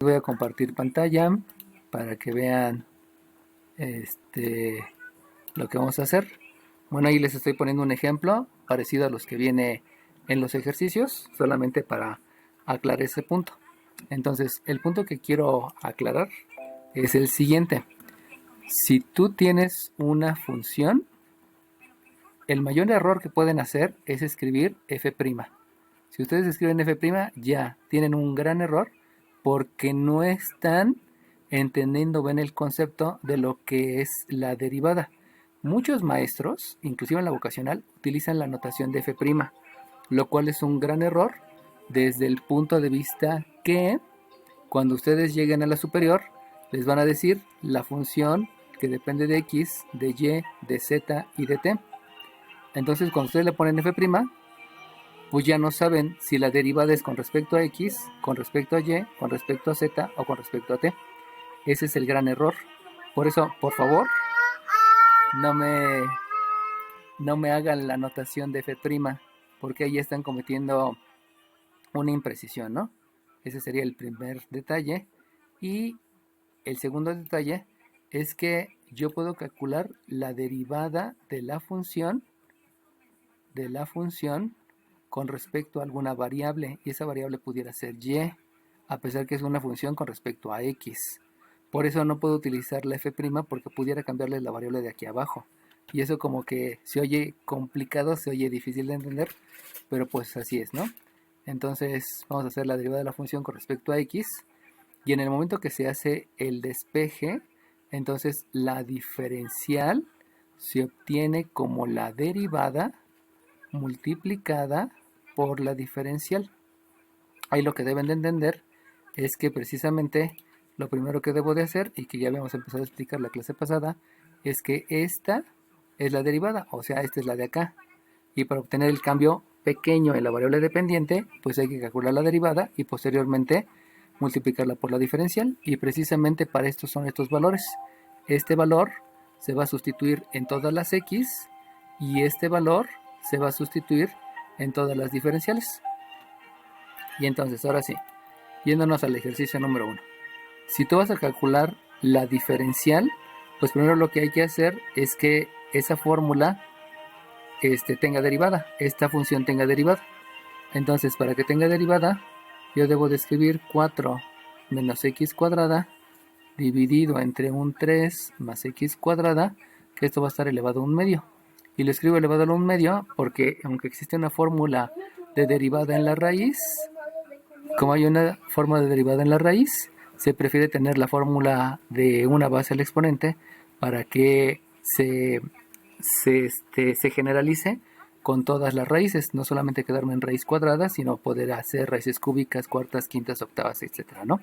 Voy a compartir pantalla para que vean lo que vamos a hacer. Bueno, ahí les estoy poniendo un ejemplo parecido a los que viene en los ejercicios, solamente para aclarar ese punto. Entonces, el punto que quiero aclarar es el siguiente. Si tú tienes una función, el mayor error que pueden hacer es escribir f'. Si ustedes escriben f', ya tienen un gran error porque no están entendiendo bien el concepto de lo que es la derivada. Muchos maestros, inclusive en la vocacional, utilizan la notación de f', lo cual es un gran error desde el punto de vista que cuando ustedes lleguen a la superior, les van a decir la función que depende de x, de y, de z y de t. Entonces, cuando ustedes le ponen f', pues ya no saben si la derivada es con respecto a x, con respecto a y, con respecto a z o con respecto a t. Ese es el gran error. Por eso, por favor, no me hagan la notación de f', porque ahí están cometiendo una imprecisión, ¿no? Ese sería el primer detalle. Y el segundo detalle es que yo puedo calcular la derivada de la función con respecto a alguna variable, y esa variable pudiera ser y, a pesar que es una función con respecto a x. Por eso no puedo utilizar la f' porque pudiera cambiarle la variable de aquí abajo. Y eso como que se oye complicado, se oye difícil de entender, pero pues así es, ¿no? Entonces vamos a hacer la derivada de la función con respecto a x, y en el momento que se hace el despeje, entonces la diferencial se obtiene como la derivada multiplicada por la diferencial. Ahí lo que deben de entender es que precisamente lo primero que debo de hacer, y que ya habíamos empezado a explicar la clase pasada, es que esta es la derivada, o sea, esta es la de acá. Y para obtener el cambio pequeño en la variable dependiente, pues hay que calcular la derivada y posteriormente multiplicarla por la diferencial. Y precisamente para esto son estos valores. Este valor se va a sustituir en todas las x y este valor se va a sustituir en todas las diferenciales. Y entonces, ahora sí, yéndonos al ejercicio número 1. Si tú vas a calcular la diferencial, pues primero lo que hay que hacer es que esa fórmula tenga derivada, esta función tenga derivada. Entonces, para que tenga derivada, yo debo de escribir 4 menos x cuadrada dividido entre un 3 más x cuadrada, que esto va a estar elevado a un medio. Y lo escribo elevado a un medio porque aunque existe una fórmula de derivada en la raíz, como hay una forma de derivada en la raíz, se prefiere tener la fórmula de una base al exponente para que se generalice con todas las raíces, no solamente quedarme en raíz cuadrada, sino poder hacer raíces cúbicas, cuartas, quintas, octavas, etcétera, ¿no?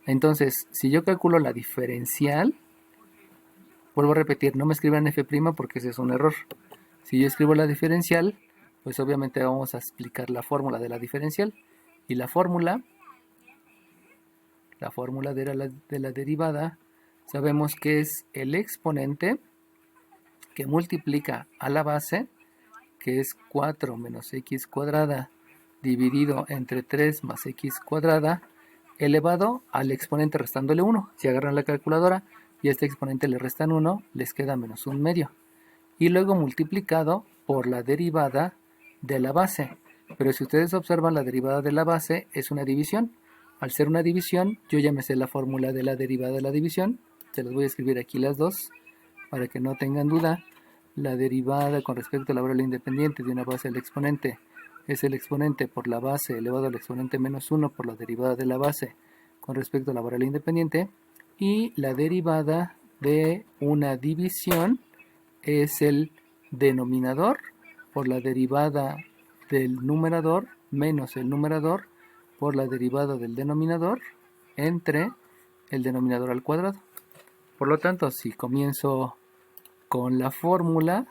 Entonces, si yo calculo la diferencial, vuelvo a repetir, no me escriban f' porque ese es un error. Si yo escribo la diferencial, pues obviamente vamos a explicar la fórmula de la diferencial. Y la fórmula de la derivada, sabemos que es el exponente que multiplica a la base, que es 4 menos x cuadrada dividido entre 3 más x cuadrada, elevado al exponente restándole 1. Si agarran la calculadora y a este exponente le restan 1, les queda menos un medio. Y luego multiplicado por la derivada de la base. Pero si ustedes observan, la derivada de la base es una división. Al ser una división, yo ya me sé la fórmula de la derivada de la división. Se las voy a escribir aquí las dos para que no tengan duda. La derivada con respecto a la variable independiente de una base al exponente es el exponente por la base elevado al exponente menos 1 por la derivada de la base con respecto a la variable independiente. Y la derivada de una división es el denominador por la derivada del numerador menos el numerador por la derivada del denominador entre el denominador al cuadrado. Por lo tanto, si comienzo con la fórmula,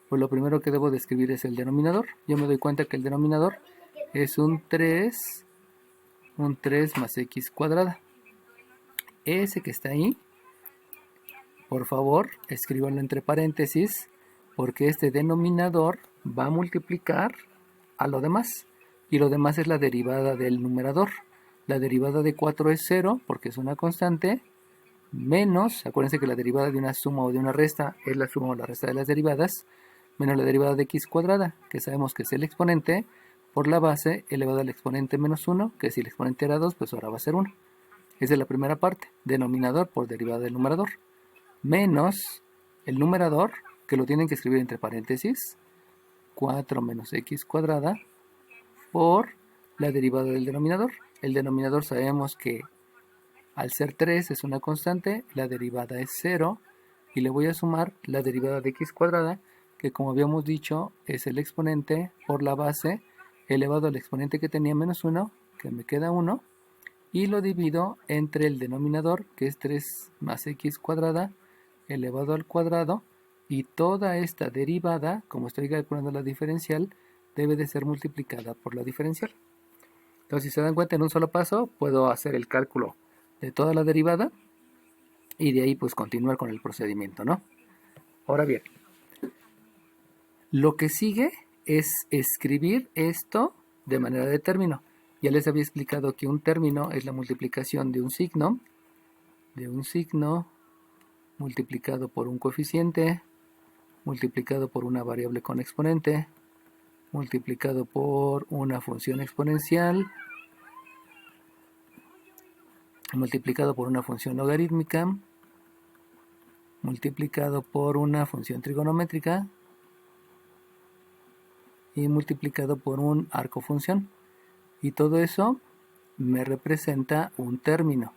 pues lo primero que debo de escribir es el denominador. Yo me doy cuenta que el denominador es un 3 más x cuadrada. Ese que está ahí, por favor, escríbanlo entre paréntesis, porque este denominador va a multiplicar a lo demás. Y lo demás es la derivada del numerador. la derivada de 4 es 0 porque es una constante, menos, acuérdense que la derivada de una suma o de una resta es la suma o la resta de las derivadas, menos la derivada de x cuadrada, que sabemos que es el exponente, por la base elevado al exponente menos 1, que si el exponente era 2, pues ahora va a ser 1. Esa es la primera parte, denominador por derivada del numerador, menos el numerador, que lo tienen que escribir entre paréntesis, 4 menos x cuadrada, por la derivada del denominador. El denominador sabemos que al ser 3 es una constante, la derivada es 0, y le voy a sumar la derivada de x cuadrada, que como habíamos dicho es el exponente por la base elevado al exponente que tenía menos 1, que me queda 1, y lo divido entre el denominador, que es 3 más x cuadrada elevado al cuadrado, y toda esta derivada, como estoy calculando la diferencial, debe de ser multiplicada por la diferencial. Entonces, si se dan cuenta, en un solo paso puedo hacer el cálculo de toda la derivada y de ahí pues continuar con el procedimiento, ¿no? Ahora bien, lo que sigue es escribir esto de manera de término. Ya les había explicado que un término es la multiplicación de un signo multiplicado por un coeficiente, multiplicado por una variable con exponente, multiplicado por una función exponencial, multiplicado por una función logarítmica, multiplicado por una función trigonométrica y multiplicado por un arco función. Y todo eso me representa un término.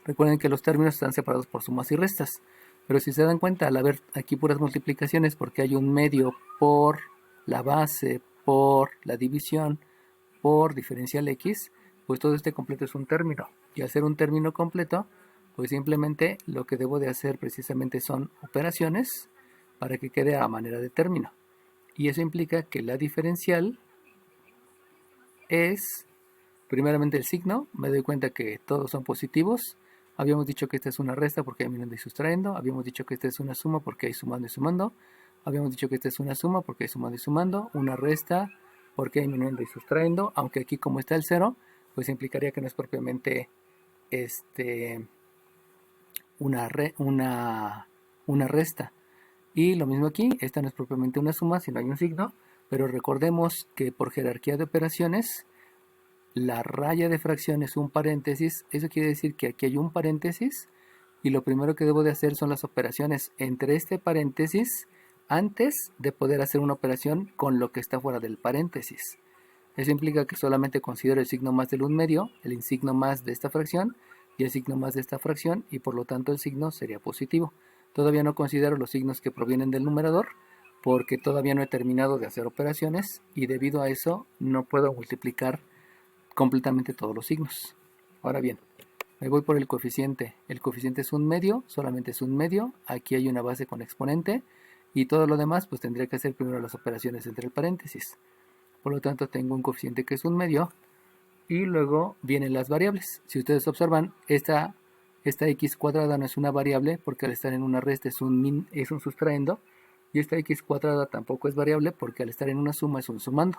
Recuerden que los términos están separados por sumas y restas. Pero si se dan cuenta, al haber aquí puras multiplicaciones, porque hay un medio por la base, por la división, por diferencial x, pues todo este completo es un término. Y al ser un término completo, pues simplemente lo que debo de hacer precisamente son operaciones para que quede a manera de término. Y eso implica que la diferencial es primeramente el signo. Me doy cuenta que todos son positivos. Habíamos dicho que esta es una resta porque hay minando y sustrayendo. Habíamos dicho que esta es una suma porque hay sumando y sumando. Habíamos dicho que esta es una suma porque hay sumando y sumando. Una resta porque hay minando y sustrayendo. Aunque aquí como está el 0, pues implicaría que no es propiamente una resta. Y lo mismo aquí, esta no es propiamente una suma, sino hay un signo. Pero recordemos que por jerarquía de operaciones, la raya de fracción es un paréntesis. Eso quiere decir que aquí hay un paréntesis y lo primero que debo de hacer son las operaciones entre este paréntesis antes de poder hacer una operación con lo que está fuera del paréntesis. Eso implica que solamente considero el signo más del 1/2, el signo más de esta fracción y el signo más de esta fracción, y por lo tanto el signo sería positivo. Todavía no considero los signos que provienen del numerador porque todavía no he terminado de hacer operaciones y debido a eso no puedo multiplicar completamente todos los signos. Ahora bien, me voy por el coeficiente. El coeficiente es un medio, solamente es un medio. Aquí hay una base con exponente y todo lo demás pues tendría que hacer primero las operaciones entre el paréntesis. Por lo tanto tengo un coeficiente que es un medio y luego vienen las variables. Si ustedes observan, esta x cuadrada no es una variable porque al estar en una resta es un sustrayendo, y esta x cuadrada tampoco es variable porque al estar en una suma es un sumando.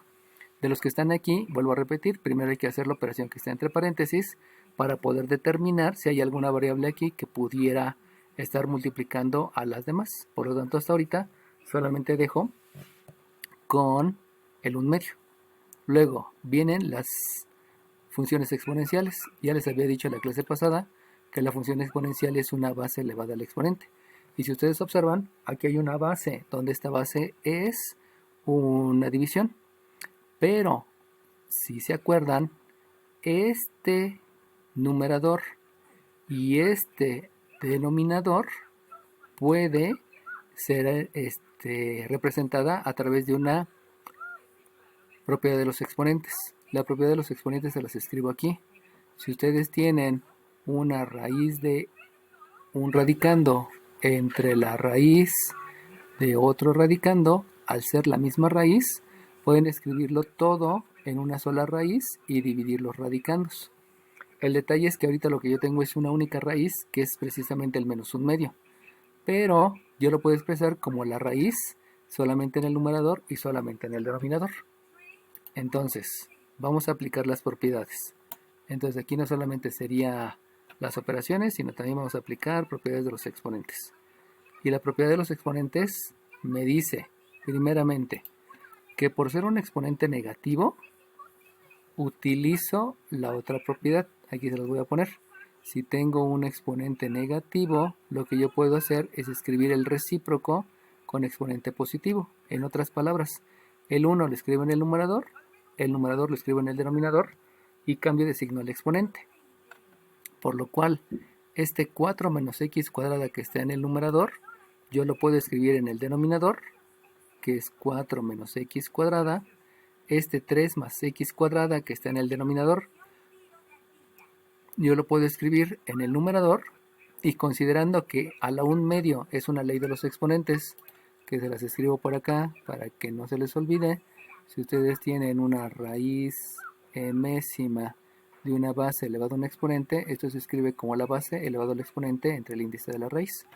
De los que están aquí, vuelvo a repetir, primero hay que hacer la operación que está entre paréntesis para poder determinar si hay alguna variable aquí que pudiera estar multiplicando a las demás. Por lo tanto, hasta ahorita solamente dejo con el 1/2. Luego vienen las funciones exponenciales. Ya les había dicho en la clase pasada que la función exponencial es una base elevada al exponente. Y si ustedes observan, aquí hay una base, donde esta base es una división. Pero, si se acuerdan, este numerador y este denominador puede ser representada a través de una propiedad de los exponentes. La propiedad de los exponentes se las escribo aquí. Si ustedes tienen una raíz de un radicando entre la raíz de otro radicando, al ser la misma raíz, pueden escribirlo todo en una sola raíz y dividir los radicandos. El detalle es que ahorita lo que yo tengo es una única raíz, que es precisamente el menos 1/2. Pero yo lo puedo expresar como la raíz solamente en el numerador y solamente en el denominador. Entonces, vamos a aplicar las propiedades. Entonces aquí no solamente sería las operaciones, sino también vamos a aplicar propiedades de los exponentes. Y la propiedad de los exponentes me dice, primeramente, que por ser un exponente negativo, utilizo la otra propiedad. Aquí se las voy a poner. Si tengo un exponente negativo, lo que yo puedo hacer es escribir el recíproco con exponente positivo. En otras palabras, el 1 lo escribo en el numerador lo escribo en el denominador y cambio de signo al exponente. Por lo cual, este 4 menos x cuadrada que está en el numerador, yo lo puedo escribir en el denominador, que es 4 menos x cuadrada. Este 3 más x cuadrada que está en el denominador, yo lo puedo escribir en el numerador, y considerando que a la 1/2 es una ley de los exponentes, que se las escribo por acá para que no se les olvide. Si ustedes tienen una raíz enésima de una base elevado a un exponente, esto se escribe como la base elevado al exponente entre el índice de la raíz.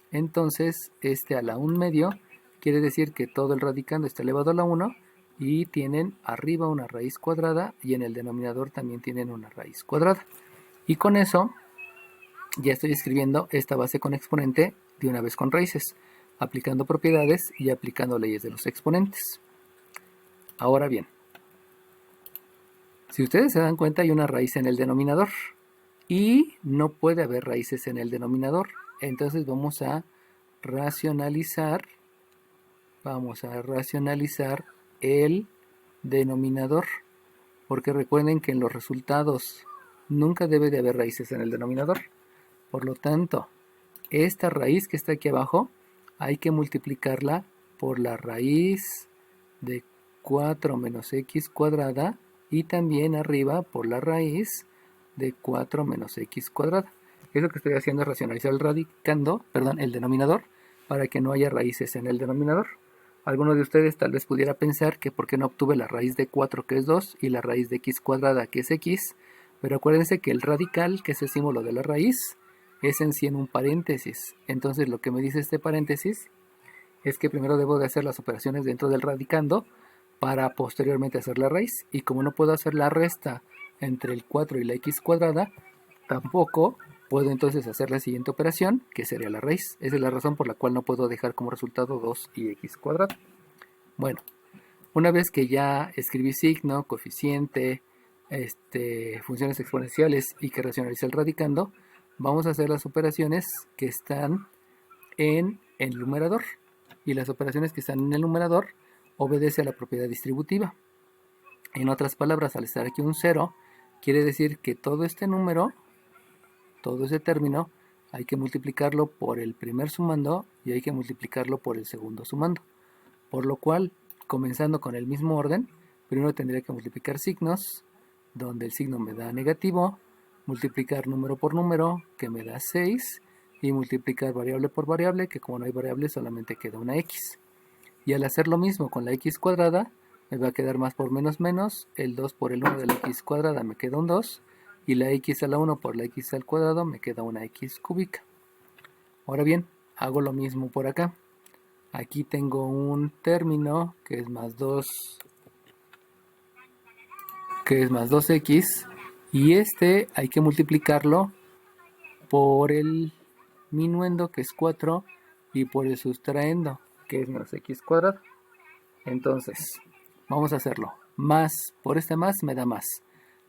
Entonces, a la 1/2 quiere decir que todo el radicando está elevado a la 1 y tienen arriba una raíz cuadrada y en el denominador también tienen una raíz cuadrada. Y con eso ya estoy escribiendo esta base con exponente de una vez con raíces, aplicando propiedades y aplicando leyes de los exponentes. Ahora bien, si ustedes se dan cuenta, hay una raíz en el denominador y no puede haber raíces en el denominador. Entonces vamos a racionalizar el denominador, porque recuerden que en los resultados nunca debe de haber raíces en el denominador. Por lo tanto, esta raíz que está aquí abajo hay que multiplicarla por la raíz de 4 menos x cuadrada y también arriba por la raíz de 4 menos x cuadrada. Lo que estoy haciendo es racionalizar el denominador, para que no haya raíces en el denominador. Alguno de ustedes tal vez pudiera pensar que por qué no obtuve la raíz de 4, que es 2, y la raíz de x cuadrada, que es x, pero acuérdense que el radical, que es el símbolo de la raíz, es en sí en un paréntesis. Entonces lo que me dice este paréntesis es que primero debo de hacer las operaciones dentro del radicando para posteriormente hacer la raíz. Y como no puedo hacer la resta entre el 4 y la x cuadrada, tampoco puedo entonces hacer la siguiente operación, que sería la raíz. Esa es la razón por la cual no puedo dejar como resultado 2 y x cuadrada. Bueno, una vez que ya escribí signo, coeficiente, funciones exponenciales y que racionalicé el radicando, vamos a hacer las operaciones que están en el numerador. Y las operaciones que están en el numerador obedecen a la propiedad distributiva. En otras palabras, al estar aquí un 0, quiere decir que todo este número, todo ese término, hay que multiplicarlo por el primer sumando y hay que multiplicarlo por el segundo sumando. Por lo cual, comenzando con el mismo orden, primero tendría que multiplicar signos, donde el signo me da negativo, multiplicar número por número, que me da 6, y multiplicar variable por variable, que como no hay variable solamente queda una x. Y al hacer lo mismo con la x cuadrada, me va a quedar más por menos menos, el 2 por el 1 de la x cuadrada me queda un 2, y la x a la 1 por la x al cuadrado me queda una x cúbica. Ahora bien, hago lo mismo por acá. Aquí tengo un término que es más 2x, y hay que multiplicarlo por el minuendo, que es 4, y por el sustraendo, que es menos x cuadrado. Entonces, vamos a hacerlo. Más por este más me da más.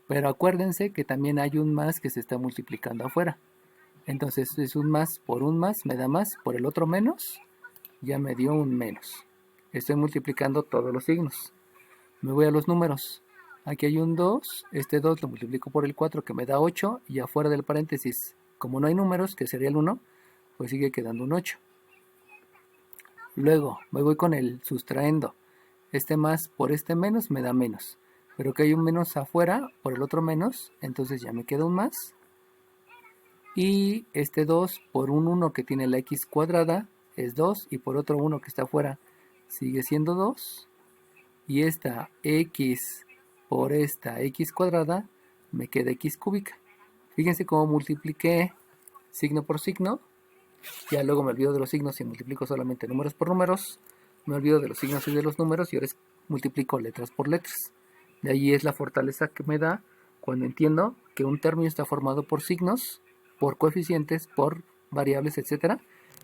Pero acuérdense que también hay un más que se está multiplicando afuera. Entonces es un más por un más me da más, por el otro menos ya me dio un menos. Estoy multiplicando todos los signos. Me voy a los números. Aquí hay un 2, este 2 lo multiplico por el 4 que me da 8 y afuera del paréntesis, como no hay números, que sería el 1, pues sigue quedando un 8. Luego me voy con el sustraendo. Este más por este menos me da menos. Pero que hay un menos afuera por el otro menos, entonces ya me queda un más. Y este 2 por un 1 que tiene la x cuadrada es 2, y por otro 1 que está afuera sigue siendo 2. Y esta x por esta x cuadrada me queda x cúbica. Fíjense cómo multipliqué signo por signo. Ya luego me olvido de los signos y multiplico solamente números por números. Me olvido de los signos y de los números y ahora multiplico letras por letras. De ahí es la fortaleza que me da cuando entiendo que un término está formado por signos, por coeficientes, por variables, etcétera,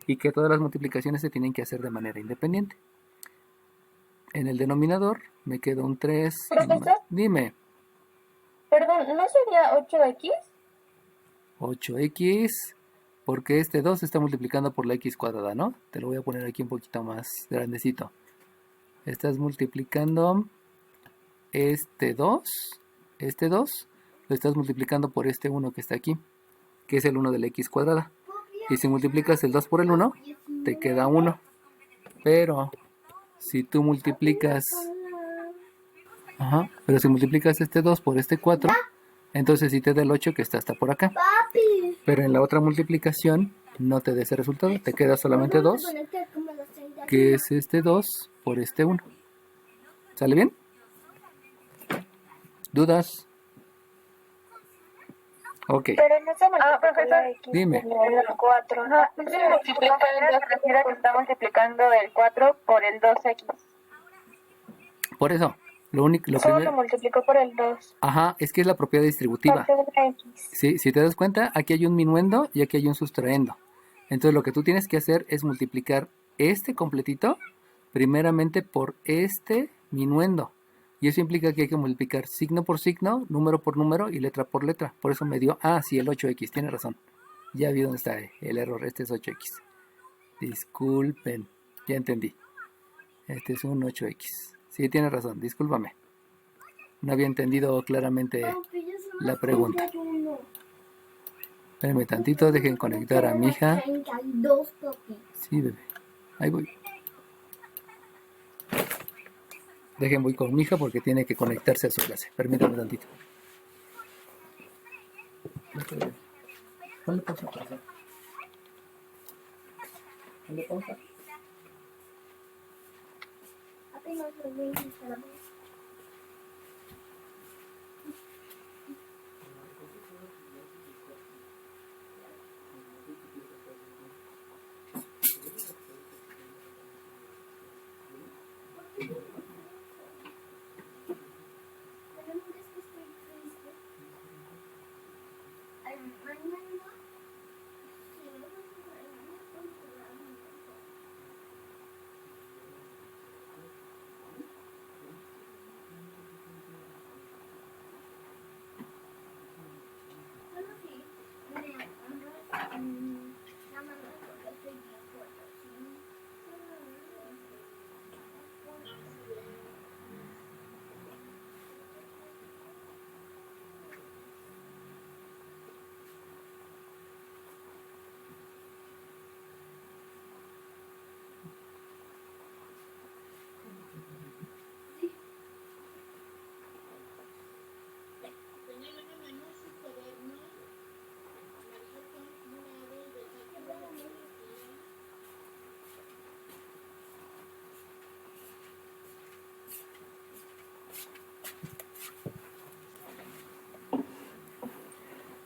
y que todas las multiplicaciones se tienen que hacer de manera independiente. En el denominador me queda un 3. Profesor, Dime. perdón, ¿no sería 8x? 8x, porque este 2 está multiplicando por la x cuadrada, ¿no? Te lo voy a poner aquí un poquito más grandecito. Estás multiplicando este 2 lo estás multiplicando por este 1 que está aquí, que es el 1 de la x cuadrada. Y si multiplicas el 2 por el 1, te queda 1. Pero si tú multiplicas... pero si multiplicas este 2 por este 4, entonces sí te da el 8 que está hasta por acá. Pero en la otra multiplicación no te da ese resultado, te queda solamente 2, que es este 2 por este 1. ¿Sale bien? ¿Dudas? Ok. Pero no se multiplica profesor, x dime. por el 4. No, no se multiplica Se refiere a que está multiplicando el 4 por el 2x. Por eso, lo Solo primero... lo multiplico por el 2. es que es la propiedad distributiva. Parte de la x. Sí, si te das cuenta, aquí hay un minuendo y aquí hay un sustraendo. Entonces lo que tú tienes que hacer es multiplicar este completito primeramente por este minuendo. Y eso implica que hay que multiplicar signo por signo, número por número y letra por letra. Por eso me dio, sí, el 8x, tiene razón. Ya vi dónde está el error, este es 8x. Disculpen, ya entendí. Este es un 8x. Sí, tiene razón, discúlpame. No había entendido claramente la pregunta. Espérenme tantito, dejen conectar a mi hija. Sí, bebé. Ahí voy. Voy con mi hija porque tiene que conectarse a su clase. Permítame tantito. Ponle pausa, por favor. Ponle pausa.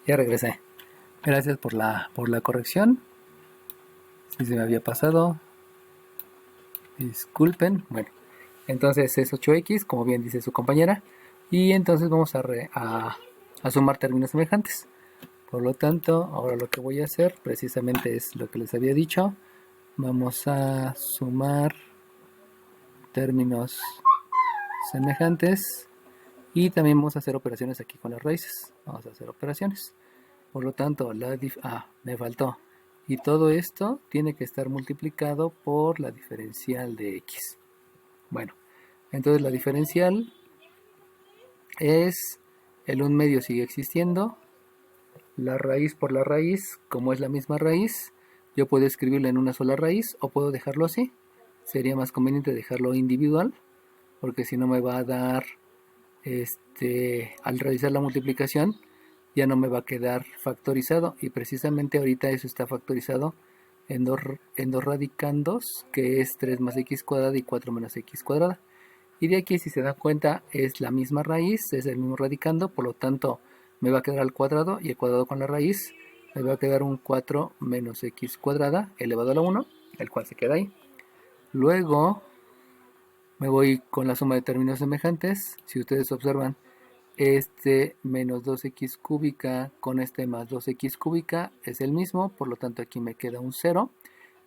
Ya regresé. Gracias por la corrección. Si se me había pasado. Disculpen. Bueno, entonces es 8x, como bien dice su compañera. Y entonces vamos a sumar términos semejantes. Por lo tanto, ahora lo que voy a hacer precisamente es lo que les había dicho. Vamos a sumar términos semejantes. Y también vamos a hacer operaciones aquí con las raíces. Vamos a hacer operaciones. Por lo tanto, me faltó. Y todo esto tiene que estar multiplicado por la diferencial de x. Bueno, entonces la diferencial es el 1/2 sigue existiendo. La raíz por la raíz, como es la misma raíz, yo puedo escribirlo en una sola raíz o puedo dejarlo así. Sería más conveniente dejarlo individual, porque si no me va a dar, al realizar la multiplicación, ya no me va a quedar factorizado. Y precisamente ahorita eso está factorizado en dos radicandos, que es 3 más x cuadrada y 4 menos x cuadrada. Y de aquí, si se dan cuenta, es la misma raíz, es el mismo radicando, por lo tanto me va a quedar al cuadrado, y el cuadrado con la raíz me va a quedar un 4 menos x cuadrada elevado a la 1, el cual se queda ahí. Luego me voy con la suma de términos semejantes. Si ustedes observan, este menos 2x cúbica con este más 2x cúbica es el mismo, por lo tanto aquí me queda un 0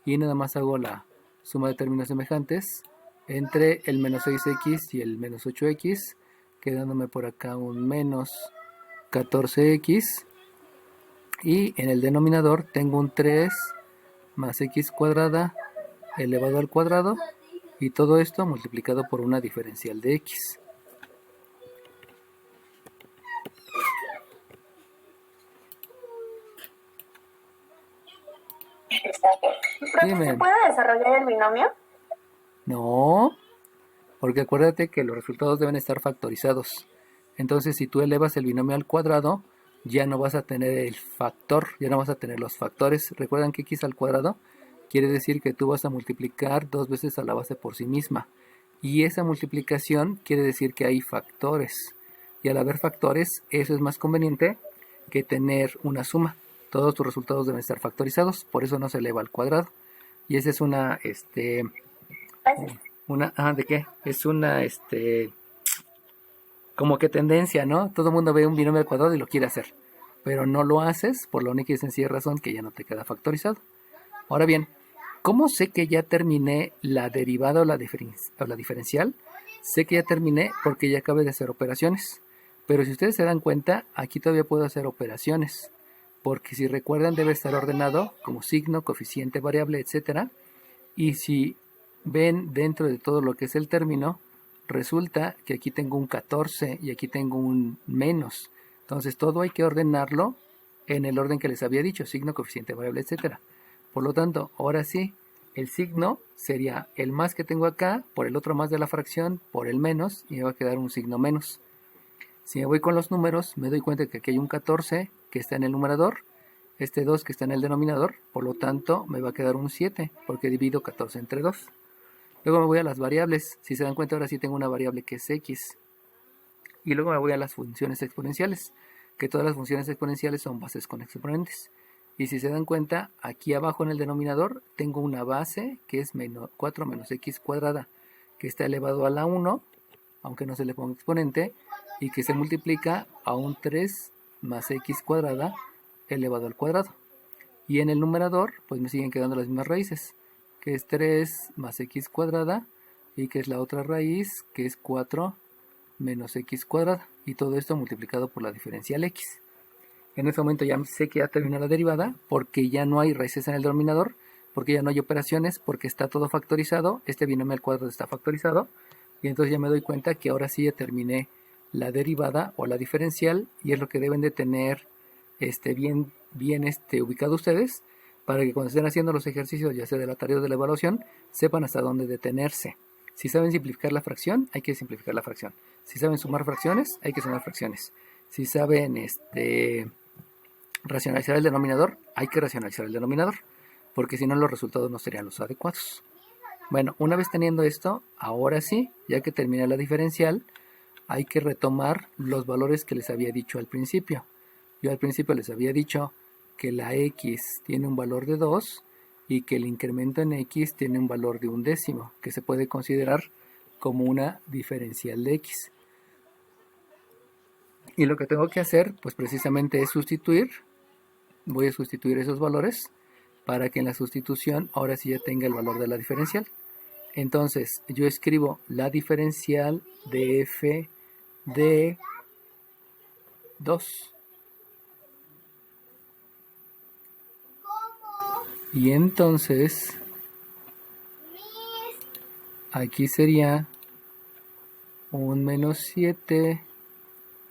y nada más hago la suma de términos semejantes entre el menos 6x y el menos 8x, quedándome por acá un menos 14x, y en el denominador tengo un 3 más x cuadrada elevado al cuadrado, y todo esto multiplicado por una diferencial de x. Profe, Dime. ¿se puede desarrollar el binomio? No, porque acuérdate que los resultados deben estar factorizados. Entonces, si tú elevas el binomio al cuadrado, ya no vas a tener el factor, ya no vas a tener los factores. ¿Recuerdan que x al cuadrado quiere decir que tú vas a multiplicar 2 veces a la base por sí misma? Y esa multiplicación quiere decir que hay factores. Y al haber factores, eso es más conveniente que tener una suma. Todos tus resultados deben estar factorizados, por eso no se eleva al cuadrado. Y esa es ¿de qué? Es como que tendencia, ¿no? Todo el mundo ve un binomio al cuadrado y lo quiere hacer, pero no lo haces por la única y sencilla razón que ya no te queda factorizado. Ahora bien, ¿cómo sé que ya terminé la derivada o la diferencial? Sé que ya terminé porque ya acabé de hacer operaciones, pero si ustedes se dan cuenta, aquí todavía puedo hacer operaciones, porque si recuerdan debe estar ordenado como signo, coeficiente, variable, etcétera, y si ven dentro de todo lo que es el término, resulta que aquí tengo un 14 y aquí tengo un menos. Entonces todo hay que ordenarlo en el orden que les había dicho, signo, coeficiente, variable, etcétera. Por lo tanto, ahora sí, el signo sería el más que tengo acá, por el otro más de la fracción, por el menos, y me va a quedar un signo menos. Si me voy con los números, me doy cuenta que aquí hay un 14 que está en el numerador, este 2 que está en el denominador, por lo tanto me va a quedar un 7, porque divido 14 entre 2. Luego me voy a las variables. Si se dan cuenta, ahora sí tengo una variable que es x. Y luego me voy a las funciones exponenciales, que todas las funciones exponenciales son bases con exponentes. Y si se dan cuenta, aquí abajo en el denominador tengo una base que es 4 menos x cuadrada, que está elevado a la 1, aunque no se le ponga exponente, y que se multiplica a un 3 más x cuadrada elevado al cuadrado. Y en el numerador, pues me siguen quedando las mismas raíces, que es 3 más x cuadrada, y que es la otra raíz, que es 4 menos x cuadrada, y todo esto multiplicado por la diferencial x. En este momento ya sé que ya terminó la derivada, porque ya no hay raíces en el denominador, porque ya no hay operaciones, porque está todo factorizado, este binomio al cuadrado está factorizado, y entonces ya me doy cuenta que ahora sí ya terminé la derivada o la diferencial, y es lo que deben de tener bien ubicado ustedes, para que cuando estén haciendo los ejercicios, ya sea de la tarea o de la evaluación, sepan hasta dónde detenerse. Si saben simplificar la fracción, hay que simplificar la fracción. Si saben sumar fracciones, hay que sumar fracciones. Si saben racionalizar el denominador, hay que racionalizar el denominador, porque si no los resultados no serían los adecuados. Bueno, una vez teniendo esto, ahora sí, ya que terminé la diferencial, hay que retomar los valores que les había dicho al principio. Yo al principio les había dicho que la x tiene un valor de 2 y que el incremento en x tiene un valor de 1/10, que se puede considerar como una diferencial de x. Y lo que tengo que hacer, pues precisamente es sustituir. Voy a sustituir esos valores para que en la sustitución ahora sí ya tenga el valor de la diferencial. Entonces yo escribo la diferencial de f de 2. Y entonces aquí sería un menos 7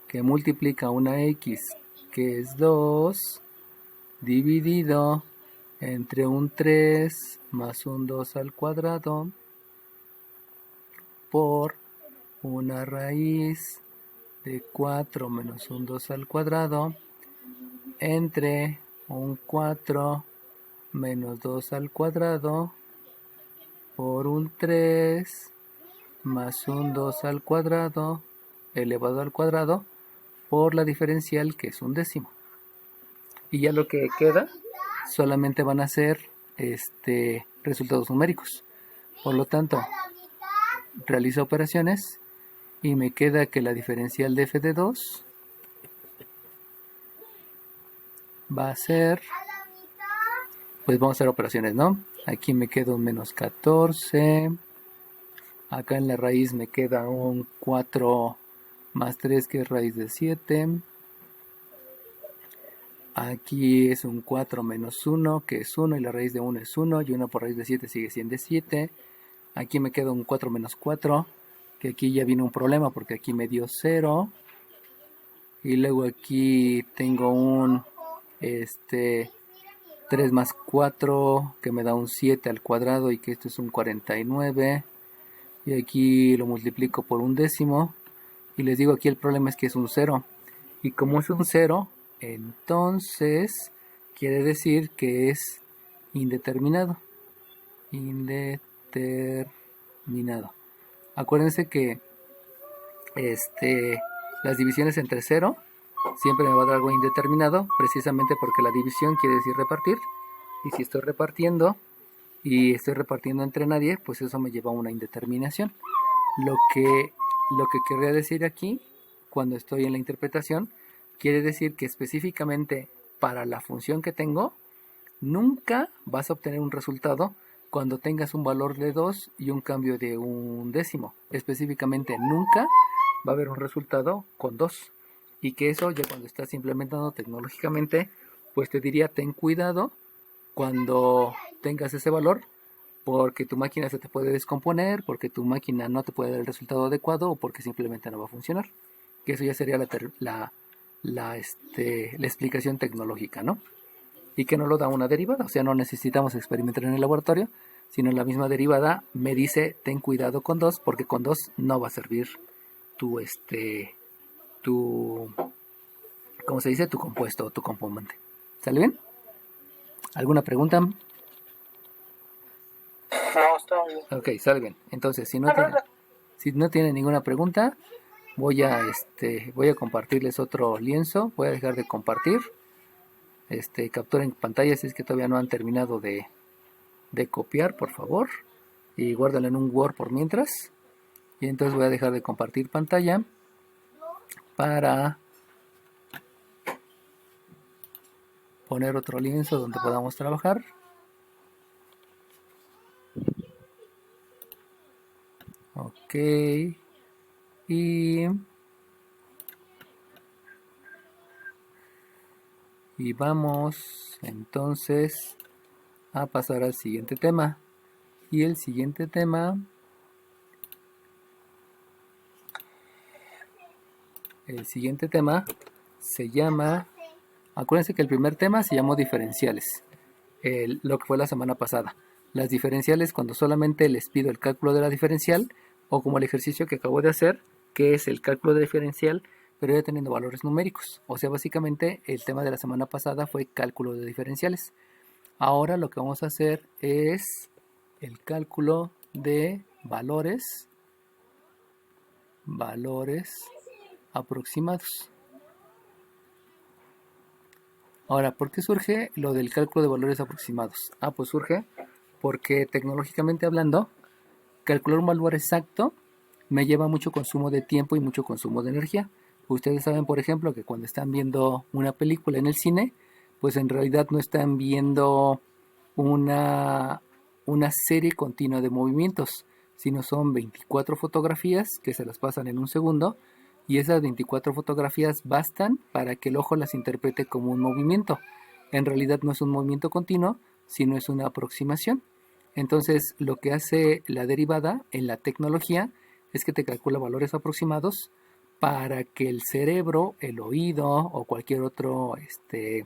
que multiplica una x que es 2 dividido entre un 3 más un 2 al cuadrado por una raíz de 4 menos un 2 al cuadrado entre un 4 menos 2 al cuadrado por un 3 más un 2 al cuadrado elevado al cuadrado por la diferencial, que es 1/10. Y ya lo que queda solamente van a ser resultados numéricos. Por lo tanto, realizo operaciones Y me queda que la diferencial de f de 2 va a ser, pues vamos a hacer operaciones, ¿no? Aquí me queda un menos 14. Acá en la raíz me queda un 4 más 3 que es raíz de 7. Aquí es un 4 menos 1 que es 1 y la raíz de 1 es 1 y 1 por raíz de 7 sigue siendo 7. Aquí me queda un 4 menos 4, que aquí ya viene un problema porque aquí me dio 0. Y luego aquí tengo un 3 más 4 que me da un 7 al cuadrado y que esto es un 49. Y aquí lo multiplico por un décimo. Y les digo, aquí el problema es que es un 0. Y como es un 0, entonces quiere decir que es indeterminado. Indeterminado. Acuérdense que las divisiones entre 0 siempre me va a dar algo indeterminado, precisamente porque la división quiere decir repartir. Y si estoy repartiendo y estoy repartiendo entre nadie, pues eso me lleva a una indeterminación. Lo que querría decir aquí, cuando estoy en la interpretación, quiere decir que específicamente para la función que tengo, nunca vas a obtener un resultado cuando tengas un valor de 2 y un cambio de un décimo. Específicamente nunca va a haber un resultado con 2. Y que eso ya cuando estás implementando tecnológicamente, pues te diría, ten cuidado cuando tengas ese valor, porque tu máquina se te puede descomponer, porque tu máquina no te puede dar el resultado adecuado o porque simplemente no va a funcionar. Que eso ya sería la explicación tecnológica, ¿no? Y que no lo da una derivada, o sea, no necesitamos experimentar en el laboratorio, sino la misma derivada me dice, ten cuidado con 2, porque con 2 no va a servir tu ¿cómo se dice? Tu compuesto o tu componente. ¿Sale bien? ¿Alguna pregunta? No, está bien. Ok, sale bien. Entonces, si no tiene ninguna pregunta, voy a compartirles otro lienzo. Voy a dejar de compartir. Captura en pantalla si es que todavía no han terminado de copiar, por favor. Y guárdalo en un Word por mientras. Y entonces voy a dejar de compartir pantalla para poner otro lienzo donde podamos trabajar. Ok. Y vamos entonces a pasar al siguiente tema. Y el siguiente tema se llama, acuérdense que el primer tema se llamó diferenciales, lo que fue la semana pasada. Las diferenciales, cuando solamente les pido el cálculo de la diferencial, o como el ejercicio que acabo de hacer, que es el cálculo de diferencial, pero ya teniendo valores numéricos. O sea, básicamente el tema de la semana pasada fue cálculo de diferenciales. Ahora lo que vamos a hacer es el cálculo de valores aproximados. Ahora, ¿por qué surge lo del cálculo de valores aproximados? Pues surge porque tecnológicamente hablando, calcular un valor exacto me lleva mucho consumo de tiempo y mucho consumo de energía. Ustedes saben, por ejemplo, que cuando están viendo una película en el cine, pues en realidad no están viendo una serie continua de movimientos, sino son 24 fotografías que se las pasan en un segundo, y esas 24 fotografías bastan para que el ojo las interprete como un movimiento. En realidad no es un movimiento continuo, sino es una aproximación. Entonces, lo que hace la derivada en la tecnología es que te calcula valores aproximados para que el cerebro, el oído o cualquier otro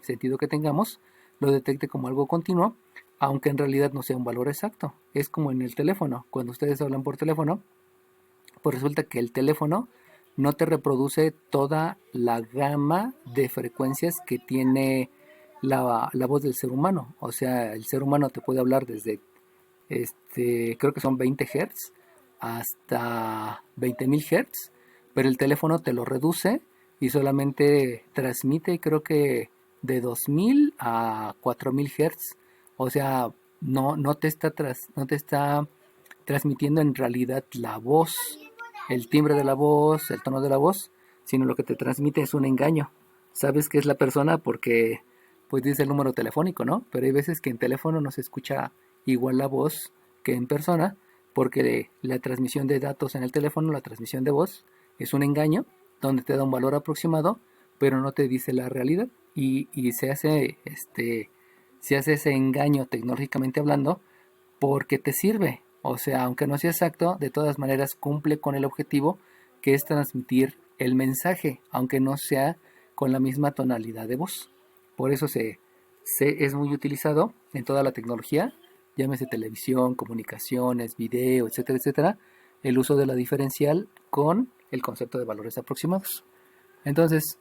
sentido que tengamos lo detecte como algo continuo, aunque en realidad no sea un valor exacto. Es como en el teléfono. Cuando ustedes hablan por teléfono, pues resulta que el teléfono no te reproduce toda la gama de frecuencias que tiene la voz del ser humano. O sea, el ser humano te puede hablar desde creo que son 20 Hz hasta 20.000 Hz, pero el teléfono te lo reduce y solamente transmite, creo que de 2000 a 4000 Hz. O sea, no te está transmitiendo en realidad la voz. el timbre de la voz, el tono de la voz, sino lo que te transmite es un engaño. Sabes que es la persona porque pues dice el número telefónico, ¿no? Pero hay veces que en teléfono no se escucha igual la voz que en persona, porque la transmisión de datos en el teléfono, la transmisión de voz, es un engaño donde te da un valor aproximado, pero no te dice la realidad y se hace ese engaño tecnológicamente hablando porque te sirve. O sea, aunque no sea exacto, de todas maneras cumple con el objetivo que es transmitir el mensaje, aunque no sea con la misma tonalidad de voz. Por eso es muy utilizado en toda la tecnología, llámese televisión, comunicaciones, video, etcétera, etcétera, el uso de la diferencial con el concepto de valores aproximados. Entonces,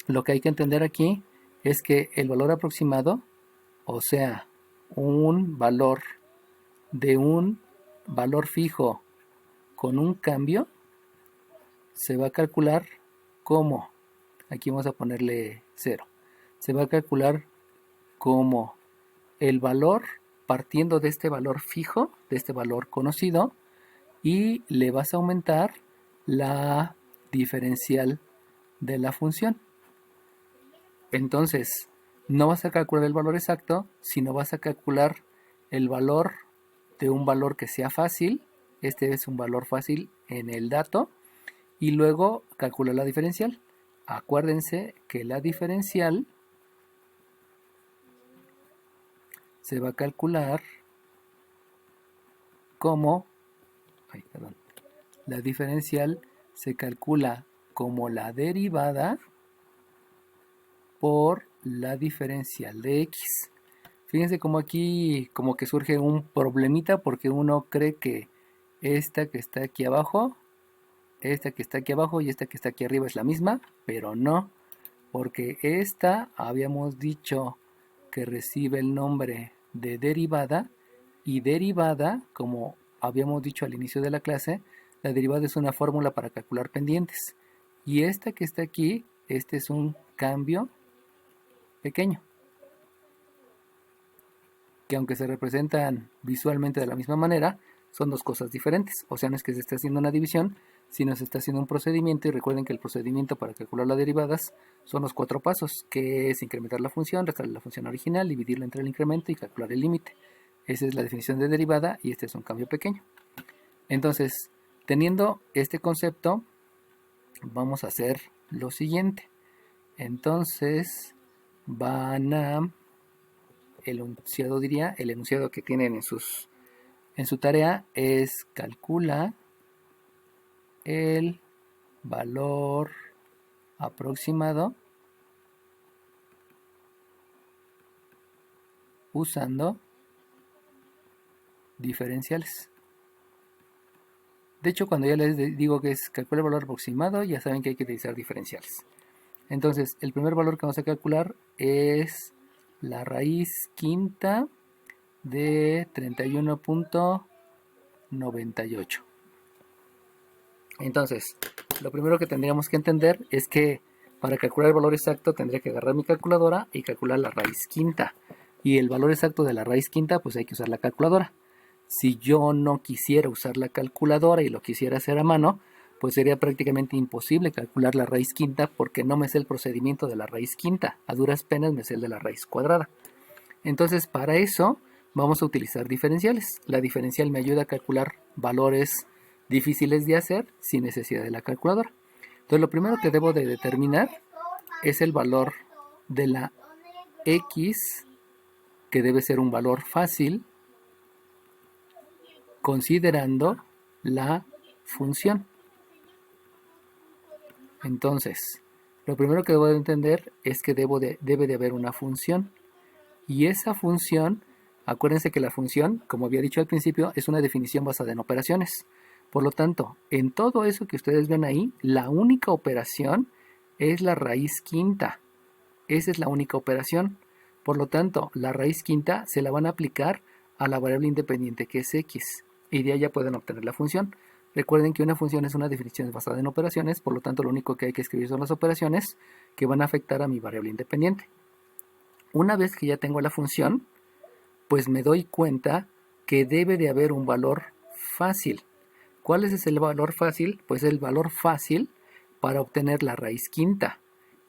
lo que hay que entender aquí es que el valor aproximado, o sea, un valor de un valor fijo con un cambio, se va a calcular como, aquí vamos a ponerle 0, se va a calcular como el valor partiendo de este valor fijo, de este valor conocido, y le vas a aumentar la diferencial de la función. Entonces, no vas a calcular el valor exacto, sino vas a calcular el valor de un valor que sea fácil. Este es un valor fácil en el dato. Y luego calcular la diferencial. Acuérdense que la diferencial se va a calcular como... La diferencial se calcula como la derivada por la diferencial de x. Fíjense como aquí como que surge un problemita porque uno cree que esta que está aquí abajo, esta que está aquí abajo y esta que está aquí arriba es la misma, pero no, porque esta habíamos dicho que recibe el nombre de derivada, y derivada, como habíamos dicho al inicio de la clase, la derivada es una fórmula para calcular pendientes, y esta que está aquí, este es un cambio pequeño, que aunque se representan visualmente de la misma manera, son dos cosas diferentes. O sea, no es que se esté haciendo una división, sino se está haciendo un procedimiento, y recuerden que el procedimiento para calcular las derivadas son los 4 pasos, que es incrementar la función, restar la función original, dividirla entre el incremento y calcular el límite. Esa es la definición de derivada y este es un cambio pequeño. Entonces, teniendo este concepto, vamos a hacer lo siguiente. Entonces, el enunciado que tienen en su tarea es calcula el valor aproximado usando diferenciales. De hecho, cuando ya les digo que es calcula el valor aproximado, ya saben que hay que utilizar diferenciales. Entonces, el primer valor que vamos a calcular es la raíz quinta de 31.98. Entonces, lo primero que tendríamos que entender es que para calcular el valor exacto tendría que agarrar mi calculadora y calcular la raíz quinta. Y el valor exacto de la raíz quinta, pues hay que usar la calculadora. Si yo no quisiera usar la calculadora y lo quisiera hacer a mano, pues sería prácticamente imposible calcular la raíz quinta porque no me sé el procedimiento de la raíz quinta. A duras penas me sé el de la raíz cuadrada. Entonces, para eso vamos a utilizar diferenciales. La diferencial me ayuda a calcular valores difíciles de hacer sin necesidad de la calculadora. Entonces, lo primero que debo de determinar es el valor de la x, que debe ser un valor fácil, considerando la función. Entonces, lo primero que debo de entender es que debe de haber una función. Y esa función, acuérdense que la función, como había dicho al principio, es una definición basada en operaciones. Por lo tanto, en todo eso que ustedes ven ahí, la única operación es la raíz quinta. Esa es la única operación. Por lo tanto, la raíz quinta se la van a aplicar a la variable independiente que es x. Y de ahí ya pueden obtener la función. Recuerden que una función es una definición basada en operaciones, por lo tanto lo único que hay que escribir son las operaciones que van a afectar a mi variable independiente. Una vez que ya tengo la función, pues me doy cuenta que debe de haber un valor fácil. ¿Cuál es el valor fácil? Pues el valor fácil para obtener la raíz quinta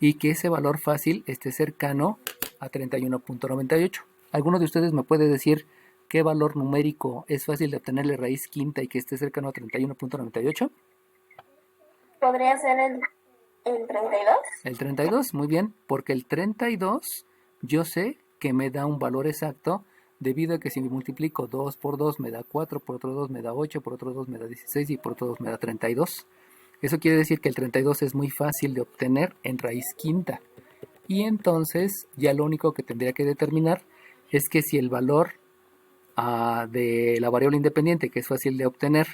y que ese valor fácil esté cercano a 31.98. ¿Alguno de ustedes me puede decir qué valor numérico es fácil de obtenerle raíz quinta y que esté cercano a 31.98? ¿Podría ser el 32? El 32, muy bien, porque el 32 yo sé que me da un valor exacto debido a que si me multiplico 2 por 2 me da 4, por otro 2 me da 8, por otro 2 me da 16 y por otro 2 me da 32. Eso quiere decir que el 32 es muy fácil de obtener en raíz quinta. Y entonces ya lo único que tendría que determinar es que si el valor de la variable independiente, que es fácil de obtener,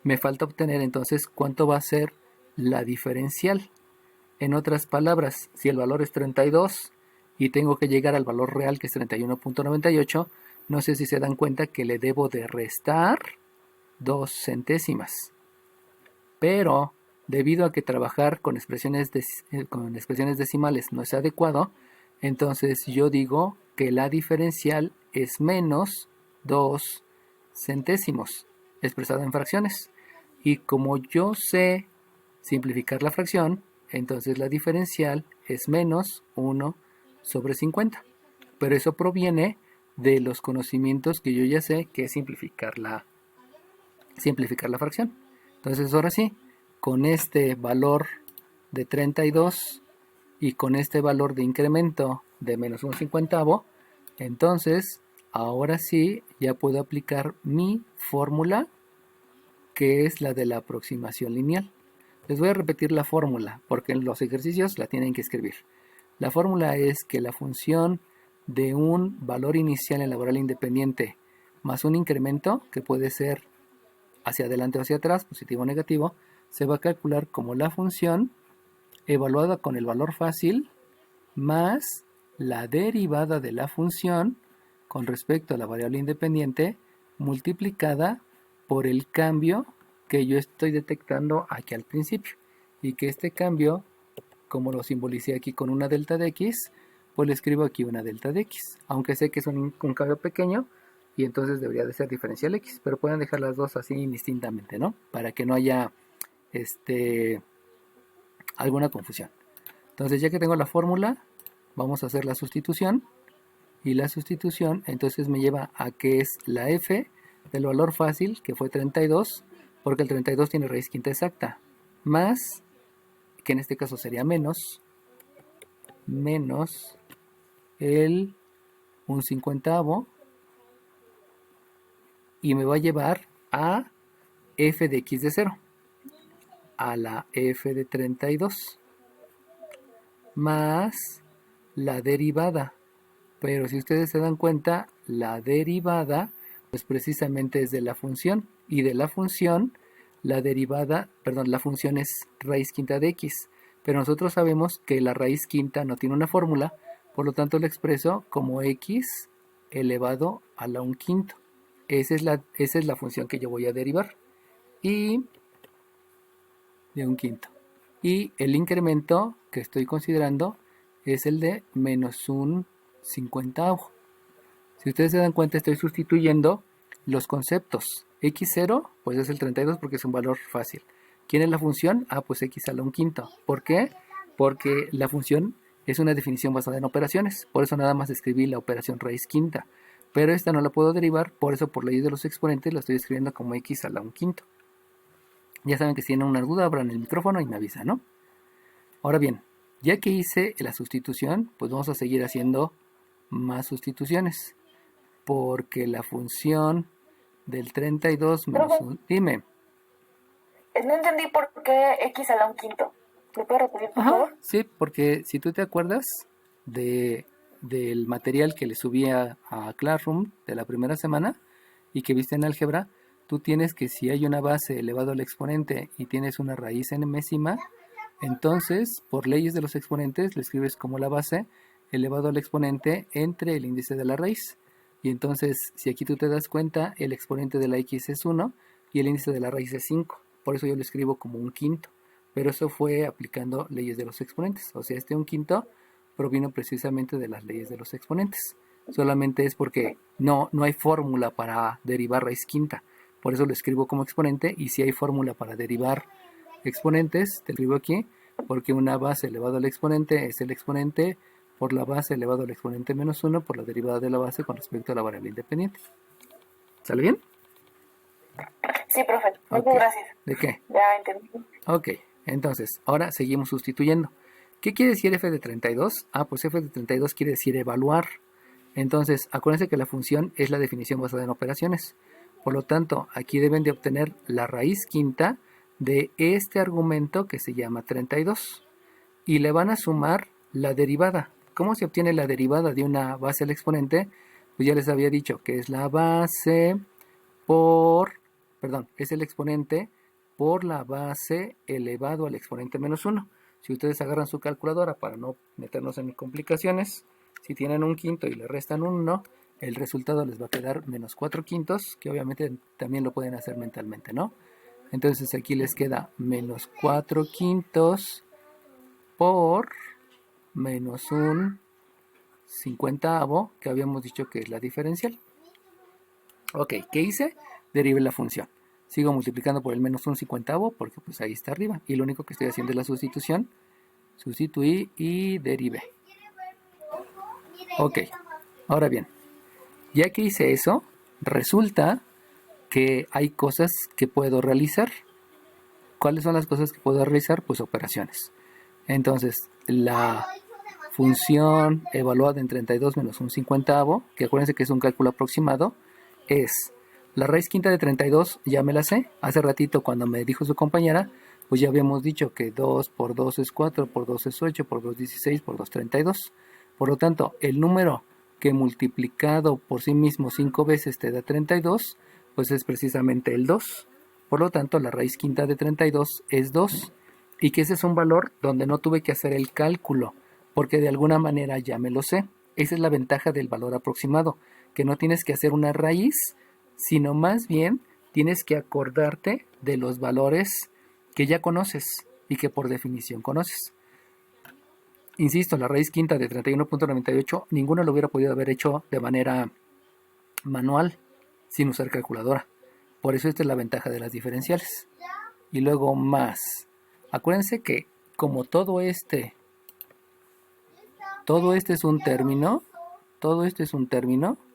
me falta obtener entonces cuánto va a ser la diferencial. En otras palabras, si el valor es 32 y tengo que llegar al valor real que es 31.98, no sé si se dan cuenta que le debo de restar 2 centésimas. Pero debido a que trabajar con expresiones decimales no es adecuado, entonces yo digo que la diferencial es menos 2 centésimos expresado en fracciones. Y como yo sé simplificar la fracción, entonces la diferencial es menos 1 sobre 50. Pero eso proviene de los conocimientos que yo ya sé que es simplificar la fracción. Entonces ahora sí, con este valor de 32 y con este valor de incremento de menos 1/50, entonces ahora sí ya puedo aplicar mi fórmula, que es la de la aproximación lineal. Les voy a repetir la fórmula porque en los ejercicios la tienen que escribir. La fórmula es que la función de un valor inicial en la variable independiente más un incremento, que puede ser hacia adelante o hacia atrás, positivo o negativo, se va a calcular como la función evaluada con el valor fácil más la derivada de la función con respecto a la variable independiente multiplicada por el cambio que yo estoy detectando aquí al principio, y que este cambio, como lo simbolicé aquí con una delta de x, pues le escribo aquí una delta de x, aunque sé que es un cambio pequeño y entonces debería de ser diferencial x, pero pueden dejar las dos así indistintamente, ¿no? Para que no haya alguna confusión. Entonces, ya que tengo la fórmula, vamos a hacer la sustitución, y la sustitución entonces me lleva a que es la f del valor fácil, que fue 32, porque el 32 tiene raíz quinta exacta, más, que en este caso sería menos el 1/50, y me va a llevar a f de x de 0, a la f de 32, más la derivada. Pero si ustedes se dan cuenta, la derivada pues precisamente es de la función, y de la función la función es raíz quinta de x, pero nosotros sabemos que la raíz quinta no tiene una fórmula, por lo tanto lo expreso como x elevado a la 1/5. Esa es la función que yo voy a derivar, y de 1/5. Y el incremento que estoy considerando es el de menos 1/50. Si ustedes se dan cuenta, estoy sustituyendo los conceptos. X0 pues es el 32 porque es un valor fácil. ¿Quién es la función? Pues x a la 1/5. ¿Por qué? Porque la función es una definición basada en operaciones. Por eso nada más escribí la operación raíz quinta. Pero esta no la puedo derivar, por eso por ley de los exponentes la estoy escribiendo como x a la 1/5. Ya saben que si tienen una duda, abran el micrófono y me avisan, ¿no? Ahora bien, ya que hice la sustitución, pues vamos a seguir haciendo más sustituciones. Porque la función del 32 menos 1... Dime. No entendí por qué x a la 1/5. ¿Me puedes repetir, por favor? Sí, porque si tú te acuerdas del material que le subí a Classroom de la primera semana y que viste en álgebra, tú tienes que si hay una base elevado al exponente y tienes una raíz enésima, entonces por leyes de los exponentes lo escribes como la base elevado al exponente entre el índice de la raíz. Y entonces, si aquí tú te das cuenta, el exponente de la x es 1 y el índice de la raíz es 5. Por eso yo lo escribo como 1/5. Pero eso fue aplicando leyes de los exponentes. O sea, este 1/5 provino precisamente de las leyes de los exponentes. Solamente es porque no hay fórmula para derivar raíz quinta. por eso lo escribo como exponente, y si hay fórmula para derivar exponentes, te escribo aquí, porque una base elevado al exponente es el exponente por la base elevado al exponente menos 1 por la derivada de la base con respecto a la variable independiente. ¿Sale bien? Sí, profe. Muchas Ok. gracias. ¿De qué? Ya entendí. Ok, entonces, ahora seguimos sustituyendo. ¿Qué quiere decir f de 32? Ah, pues f de 32 quiere decir evaluar. Entonces, acuérdense que la función es la definición basada en operaciones. Por lo tanto, aquí deben de obtener la raíz quinta de este argumento que se llama 32. Y le van a sumar la derivada. ¿Cómo se obtiene la derivada de una base al exponente? Pues ya les había dicho que es la base es el exponente por la base elevado al exponente menos 1. Si ustedes agarran su calculadora para no meternos en complicaciones, si tienen un quinto y le restan un 1, el resultado les va a quedar menos 4 quintos, que obviamente también lo pueden hacer mentalmente, ¿no? Entonces aquí les queda menos 4 quintos por menos un 50avo, que habíamos dicho que es la diferencial. Ok, ¿qué hice? Derivé la función. Sigo multiplicando por el menos un 50avo porque pues ahí está arriba. Y lo único que estoy haciendo es la sustitución. Sustituí y derivé. Ok, ahora bien, ya que hice eso, resulta que hay cosas que puedo realizar. ¿Cuáles son las cosas que puedo realizar? Pues operaciones. Entonces, la función evaluada en 32 menos un 50avo, que acuérdense que es un cálculo aproximado, es la raíz quinta de 32, ya me la sé. Hace ratito cuando me dijo su compañera, pues ya habíamos dicho que 2 por 2 es 4, por 2 es 8, por 2 16, por 2 32. Por lo tanto, el número que multiplicado por sí mismo 5 veces te da 32, pues es precisamente el 2. Por lo tanto, la raíz quinta de 32 es 2. Y que ese es un valor donde no tuve que hacer el cálculo, porque de alguna manera ya me lo sé. Esa es la ventaja del valor aproximado, que no tienes que hacer una raíz, sino más bien tienes que acordarte de los valores que ya conoces y que por definición conoces. Insisto, la raíz quinta de 31.98, ninguno lo hubiera podido haber hecho de manera manual, sin usar calculadora. Por eso esta es la ventaja de las diferenciales. Y luego más. Acuérdense que como todo este es un término,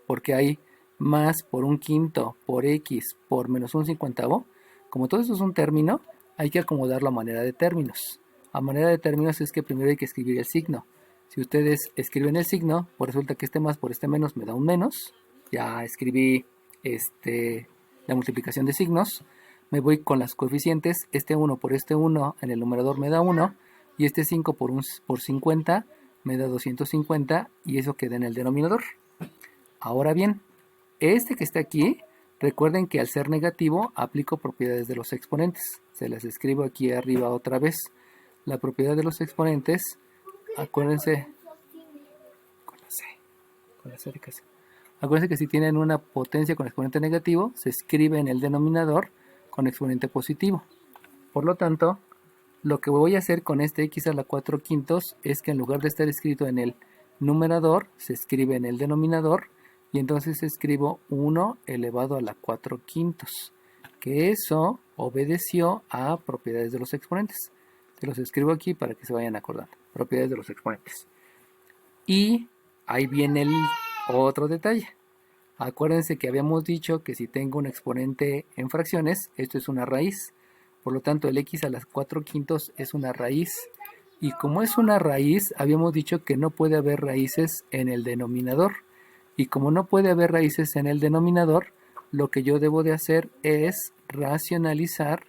porque hay más por un quinto, por x, por menos un 50avo, como todo esto es un término, hay que acomodarlo a manera de términos. A manera de términos es que primero hay que escribir el signo. Si ustedes escriben el signo, pues resulta que este más por este menos me da un menos. Ya escribí la multiplicación de signos. Me voy con las coeficientes. Este 1 por este 1 en el numerador me da 1. Y este 5 por 50 me da 250. Y eso queda en el denominador. Ahora bien, este que está aquí, recuerden que al ser negativo aplico propiedades de los exponentes. Se las escribo aquí arriba otra vez. La propiedad de los exponentes, acuérdense, acuérdense que si tienen una potencia con exponente negativo, se escribe en el denominador con exponente positivo. Por lo tanto, lo que voy a hacer con este x a la 4 quintos es que en lugar de estar escrito en el numerador, se escribe en el denominador, y entonces escribo 1 elevado a la 4 quintos, que eso obedeció a propiedades de los exponentes. Se los escribo aquí para que se vayan acordando. Propiedades de los exponentes. Y ahí viene el otro detalle. Acuérdense que habíamos dicho que si tengo un exponente en fracciones, esto es una raíz. Por lo tanto, el x a las 4 quintos es una raíz. Y como es una raíz, habíamos dicho que no puede haber raíces en el denominador. Y como no puede haber raíces en el denominador, lo que yo debo de hacer es racionalizar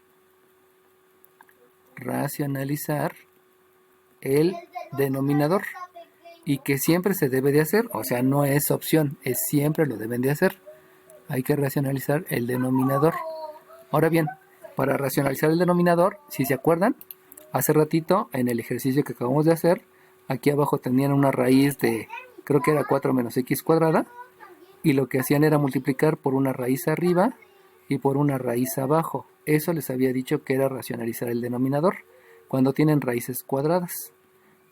el denominador, y que siempre se debe de hacer, o sea, no es opción, es siempre lo deben de hacer. Hay que racionalizar el denominador. Ahora bien, para racionalizar el denominador, si se acuerdan, hace ratito en el ejercicio que acabamos de hacer, aquí abajo tenían una raíz de, creo que era 4 menos x cuadrada, y lo que hacían era multiplicar por una raíz arriba y por una raíz abajo. Eso les había dicho que era racionalizar el denominador, cuando tienen raíces cuadradas.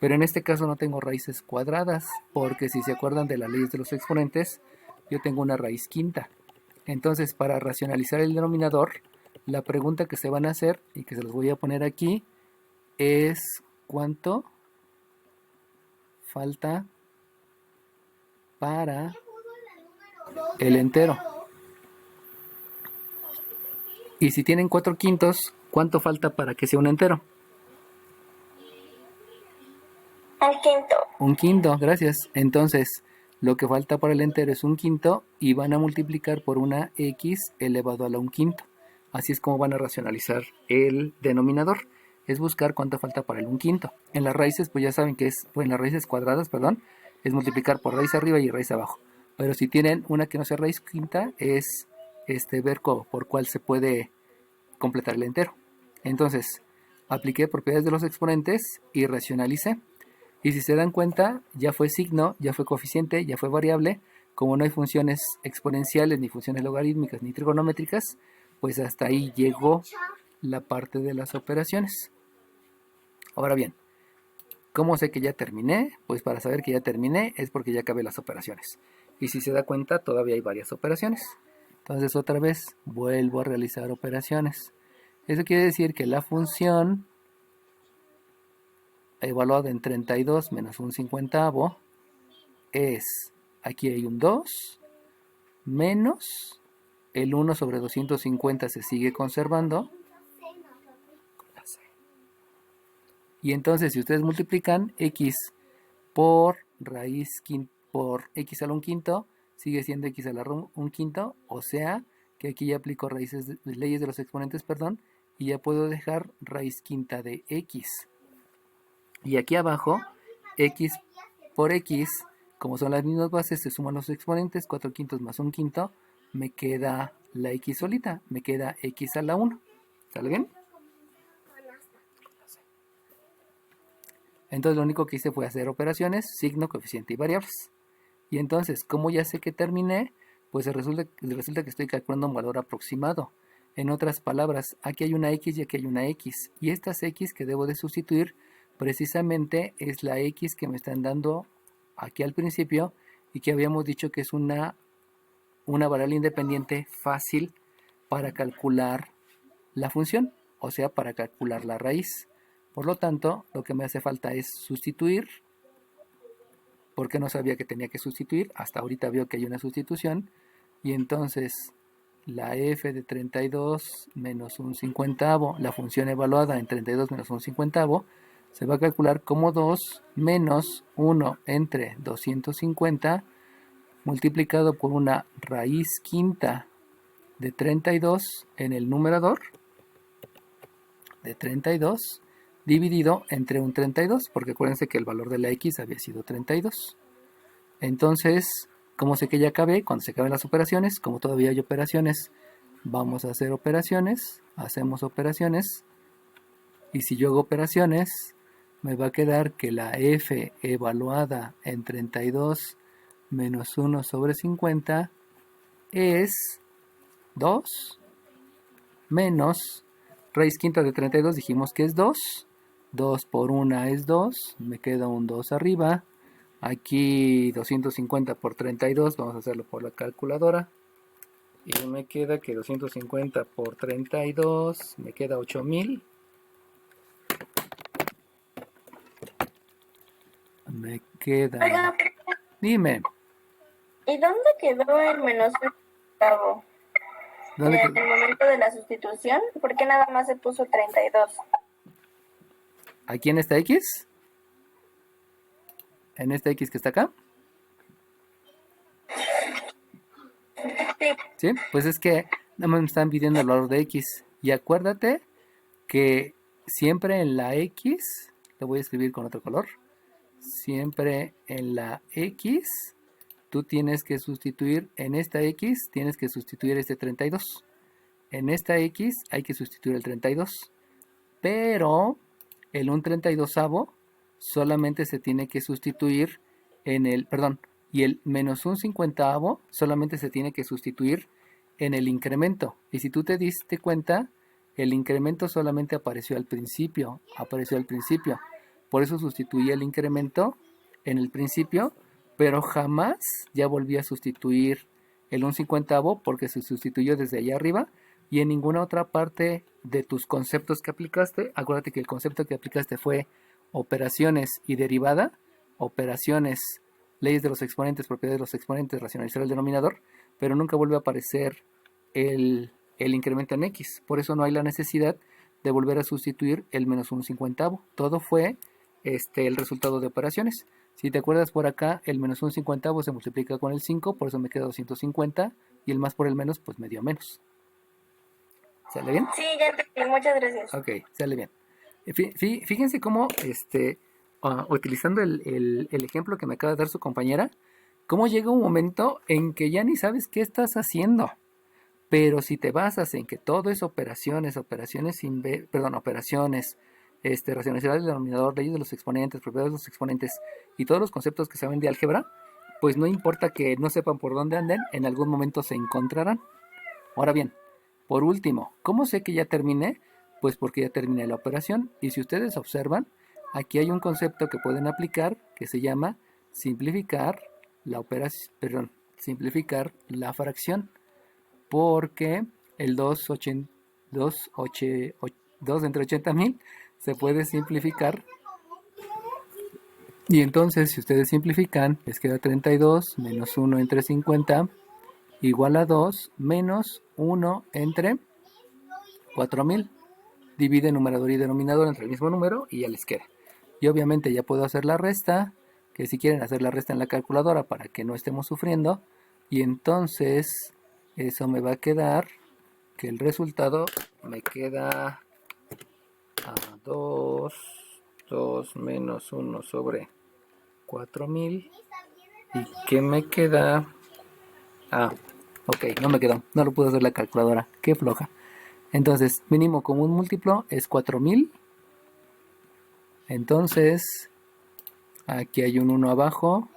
Pero en este caso no tengo raíces cuadradas, porque si se acuerdan de las leyes de los exponentes, yo tengo una raíz quinta. Entonces, para racionalizar el denominador, la pregunta que se van a hacer, y que se los voy a poner aquí, es ¿cuánto falta para el entero? Y si tienen 4/5, ¿cuánto falta para que sea un entero? Un quinto. Un quinto, gracias. Entonces, lo que falta para el entero es un quinto y van a multiplicar por una x elevado a la un quinto. Así es como van a racionalizar el denominador. Es buscar cuánto falta para el un quinto. En las raíces, pues ya saben que es, pues en las raíces cuadradas, perdón, es multiplicar por raíz arriba y raíz abajo. Pero si tienen una que no sea raíz quinta, es ver por cuál se puede completar el entero. Entonces, apliqué propiedades de los exponentes y racionalicé. Y si se dan cuenta, ya fue signo, ya fue coeficiente, ya fue variable. Como no hay funciones exponenciales, ni funciones logarítmicas, ni trigonométricas, pues hasta ahí llegó la parte de las operaciones. Ahora bien, ¿cómo sé que ya terminé? Pues para saber que ya terminé es porque ya acabé las operaciones. Y si se da cuenta, todavía hay varias operaciones. Entonces otra vez vuelvo a realizar operaciones. Eso quiere decir que la función evaluada en 32 menos un cincuentavo es, aquí hay un 2, menos el 1 sobre 250 se sigue conservando. Y entonces si ustedes multiplican x por raíz por x a la un quinto, sigue siendo x a la un quinto, o sea que aquí ya aplico leyes de los exponentes, perdón, y ya puedo dejar raíz quinta de x. Y aquí abajo, x por x, como son las mismas bases, se suman los exponentes, 4/5 más un quinto, me queda la x solita, me queda x a la 1. ¿Sale bien? Entonces lo único que hice fue hacer operaciones, signo, coeficiente y variables. Y entonces, como ya sé que terminé, pues resulta que estoy calculando un valor aproximado. En otras palabras, aquí hay una x y aquí hay una x. Y estas x que debo de sustituir precisamente es la x que me están dando aquí al principio y que habíamos dicho que es una variable independiente fácil para calcular la función, o sea, para calcular la raíz. Por lo tanto, lo que me hace falta es sustituir, porque no sabía que tenía que sustituir, hasta ahorita veo que hay una sustitución, y entonces la f de 32 menos un cincuentavo, la función evaluada en 32 menos un cincuentavo, se va a calcular como 2 menos 1 entre 250 multiplicado por una raíz quinta de 32 en el numerador de 32 dividido entre un 32, porque acuérdense que el valor de la x había sido 32. Entonces, como sé que ya acabé, cuando se acaben las operaciones, como todavía hay operaciones, vamos a hacer operaciones, hacemos operaciones, y si yo hago operaciones, me va a quedar que la f evaluada en 32 menos 1 sobre 50 es 2 menos raíz quinta de 32, dijimos que es 2. 2 por 1 es 2, me queda un 2 arriba. Aquí 250 por 32, vamos a hacerlo por la calculadora. Y me queda que 250 por 32, me queda 8000. Me queda... Oiga, Dime, ¿y dónde quedó el menos un octavo? ¿dónde En el momento de la sustitución, ¿por qué nada más se puso 32? ¿aquí en esta x? ¿En esta x que está acá? Sí, ¿Sí? Pues es que nada más me están pidiendo el valor de x. Y acuérdate que siempre en la x, lo voy a escribir con otro color, siempre en la x, tú tienes que sustituir, en esta x, tienes que sustituir este 32. En esta x hay que sustituir el 32. Pero el un 32avo solamente se tiene que sustituir en el, perdón, y el menos un 50avo solamente se tiene que sustituir en el incremento. Y si tú te diste cuenta, el incremento solamente apareció al principio, Por eso sustituí el incremento en el principio, pero jamás ya volví a sustituir el 1/50 porque se sustituyó desde allá arriba, y en ninguna otra parte de tus conceptos que aplicaste. Acuérdate que el concepto que aplicaste fue operaciones y derivada, operaciones, leyes de los exponentes, propiedades de los exponentes, racionalizar el denominador, pero nunca vuelve a aparecer el incremento en x. Por eso no hay la necesidad de volver a sustituir el menos 1/50. Todo fue el resultado de operaciones. Si te acuerdas, por acá el menos 1/50 se multiplica con el 5, por eso me queda 250, y el más por el menos pues me dio menos. ¿Sale bien? Sí, ya entendí, muchas gracias. Ok, sale bien. Fíjense cómo, utilizando el ejemplo que me acaba de dar su compañera, cómo llega un momento en que ya ni sabes qué estás haciendo. Pero si te basas en que todo es operaciones, racionalizar el denominador, leyes de los exponentes, propiedades de los exponentes y todos los conceptos que saben de álgebra, pues no importa que no sepan por dónde anden, en algún momento se encontrarán. Ahora bien, por último, ¿cómo sé que ya terminé? Pues porque ya terminé la operación, y si ustedes observan, aquí hay un concepto que pueden aplicar que se llama simplificar simplificar la fracción, porque el 2 entre 80,000 se puede simplificar, y entonces si ustedes simplifican les queda 32 menos 1 entre 50 igual a 2 menos 1 entre 4000. Divide numerador y denominador entre el mismo número y ya les queda. Y obviamente ya puedo hacer la resta, que si quieren hacer la resta en la calculadora para que no estemos sufriendo, y entonces eso me va a quedar que el resultado me queda a 2 menos 1 sobre 4000, y que me queda... ok, no me quedó, no lo pude hacer la calculadora, qué floja. Entonces, mínimo común múltiplo es 4000. Entonces, aquí hay un 1 abajo.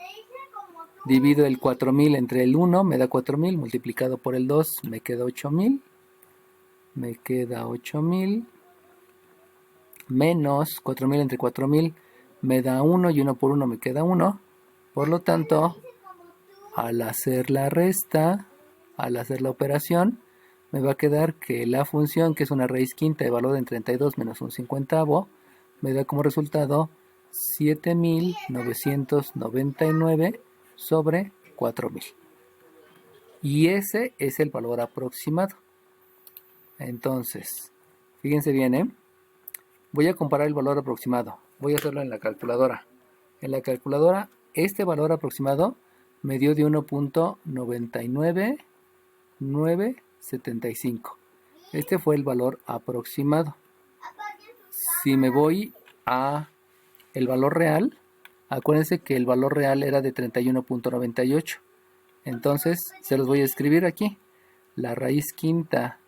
Divido el 4000 entre el 1, me da 4000, multiplicado por el 2, me queda 8000. Me queda 8000. Menos 4000 entre 4000, me da 1, y 1 por 1 me queda 1. Por lo tanto, al hacer la resta, al hacer la operación, me va a quedar que la función, que es una raíz quinta evaluada en 32 menos 1/50, me da como resultado 7999 sobre 4000. Y ese es el valor aproximado. Entonces, fíjense bien, voy a comparar el valor aproximado. Voy a hacerlo en la calculadora. En la calculadora, este valor aproximado me dio de 1.99975. Este fue el valor aproximado. Si me voy a el valor real, acuérdense que el valor real era de 31.98. Entonces, se los voy a escribir aquí. La raíz quinta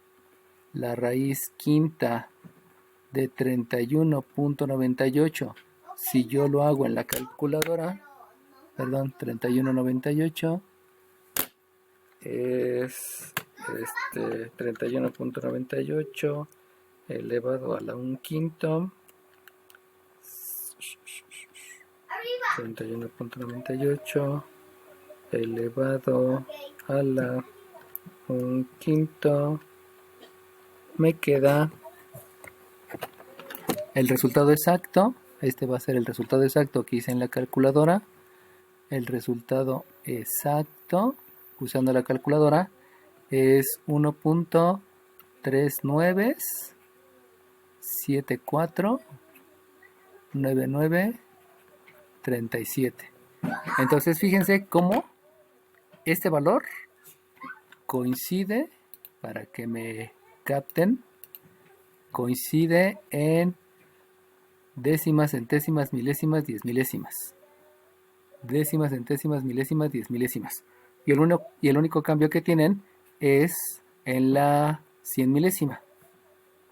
de 31.98, si yo lo hago en la calculadora, 31.98 es 31.98 elevado a la 1/5. 31.98 elevado a la 1/5, me queda el resultado exacto. Este va a ser el resultado exacto que hice en la calculadora. El resultado exacto usando la calculadora es 1.39749937. Entonces fíjense cómo este valor coincide, para que me capten, coincide en décimas, centésimas, milésimas, 10 milésimas. Décimas, centésimas, milésimas, 10 milésimas. Y el único cambio que tienen es en la 100 milésima.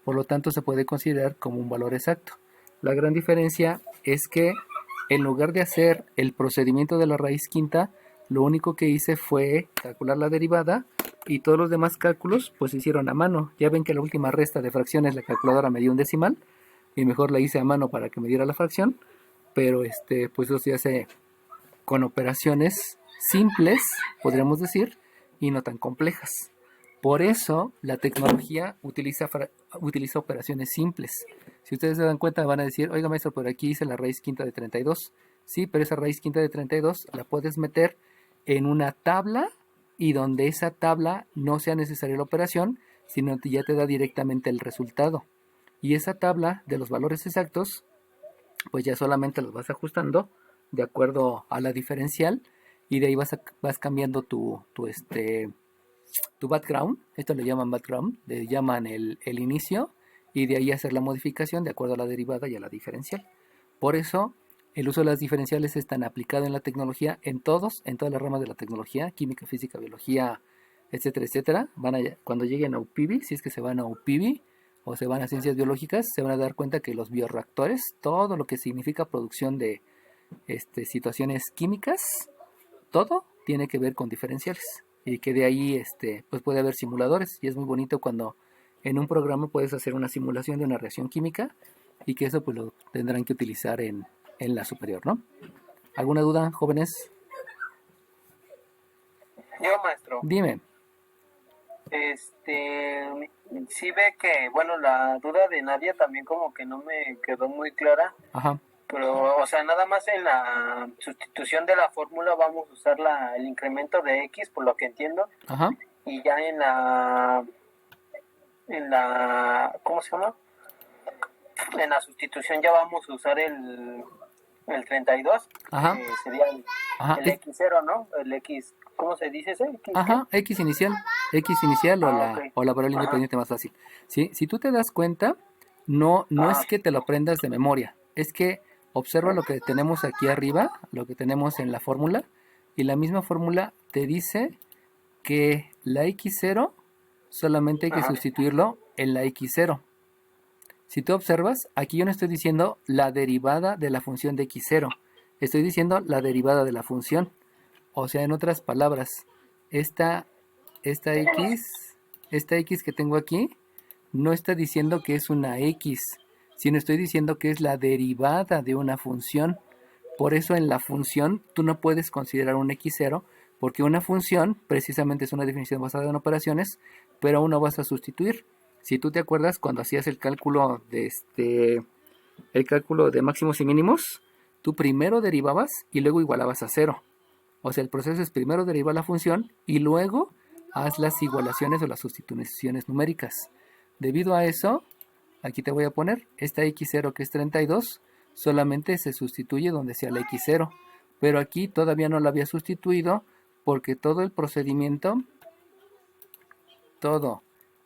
Por lo tanto, se puede considerar como un valor exacto. La gran diferencia es que en lugar de hacer el procedimiento de la raíz quinta, lo único que hice fue calcular la derivada, y todos los demás cálculos pues se hicieron a mano. Ya ven que la última resta de fracciones la calculadora me dio un decimal, y mejor la hice a mano para que me diera la fracción, pero pues eso se hace con operaciones simples, podríamos decir, y no tan complejas. Por eso la tecnología utiliza operaciones simples. Si ustedes se dan cuenta van a decir, oiga maestro, por aquí dice la raíz quinta de 32. Sí, pero esa raíz quinta de 32 la puedes meter en una tabla y donde esa tabla no sea necesaria la operación, sino que ya te da directamente el resultado. Y esa tabla de los valores exactos, pues ya solamente los vas ajustando de acuerdo a la diferencial y de ahí vas cambiando tu background. Esto le llaman background, le llaman el inicio y de ahí hacer la modificación de acuerdo a la derivada y a la diferencial. Por eso el uso de las diferenciales es tan aplicado en la tecnología, en todas las ramas de la tecnología, química, física, biología, etcétera, etcétera. Cuando lleguen a UPIBI, si es que se van a UPIBI o se van a ciencias biológicas, se van a dar cuenta que los bioreactores, todo lo que significa producción de situaciones químicas, todo tiene que ver con diferenciales y que de ahí pues puede haber simuladores y es muy bonito cuando en un programa puedes hacer una simulación de una reacción química y que eso pues lo tendrán que utilizar en la superior, ¿no? ¿Alguna duda, jóvenes? Yo, maestro, Dime. sí ve que, bueno, la duda de Nadia también como que no me quedó muy clara, Ajá. pero, o sea, nada más en la sustitución de la fórmula vamos a usar el incremento de X, por lo que entiendo, Ajá. y ya ¿cómo se llama? En la sustitución ya vamos a usar el 32, Ajá. que sería Ajá. el X0, ¿no? El X, ¿cómo se dice ese? ¿X qué? Ajá, X inicial Ok. o la variable Ajá. independiente más fácil. ¿Sí? Si tú te das cuenta, no Ajá. es que te lo aprendas de memoria, es que observa lo que tenemos aquí arriba, lo que tenemos en la fórmula, y la misma fórmula te dice que la X0 solamente hay que Ajá. sustituirlo en la X0. Si tú observas, aquí yo no estoy diciendo la derivada de la función de X0, estoy diciendo la derivada de la función. O sea, en otras palabras, esta, esta X, esta X que tengo aquí, no está diciendo que es una X, sino estoy diciendo que es la derivada de una función. Por eso en la función tú no puedes considerar un X0, porque una función precisamente es una definición basada en operaciones, pero aún no vas a sustituir. Si tú te acuerdas cuando hacías el cálculo de máximos y mínimos, tú primero derivabas y luego igualabas a cero. O sea, el proceso es primero derivar la función y luego haz las igualaciones o las sustituciones numéricas. Debido a eso, aquí te voy a poner esta x0 que es 32, solamente se sustituye donde sea la x0. Pero aquí todavía no la había sustituido porque todo el procedimiento, todo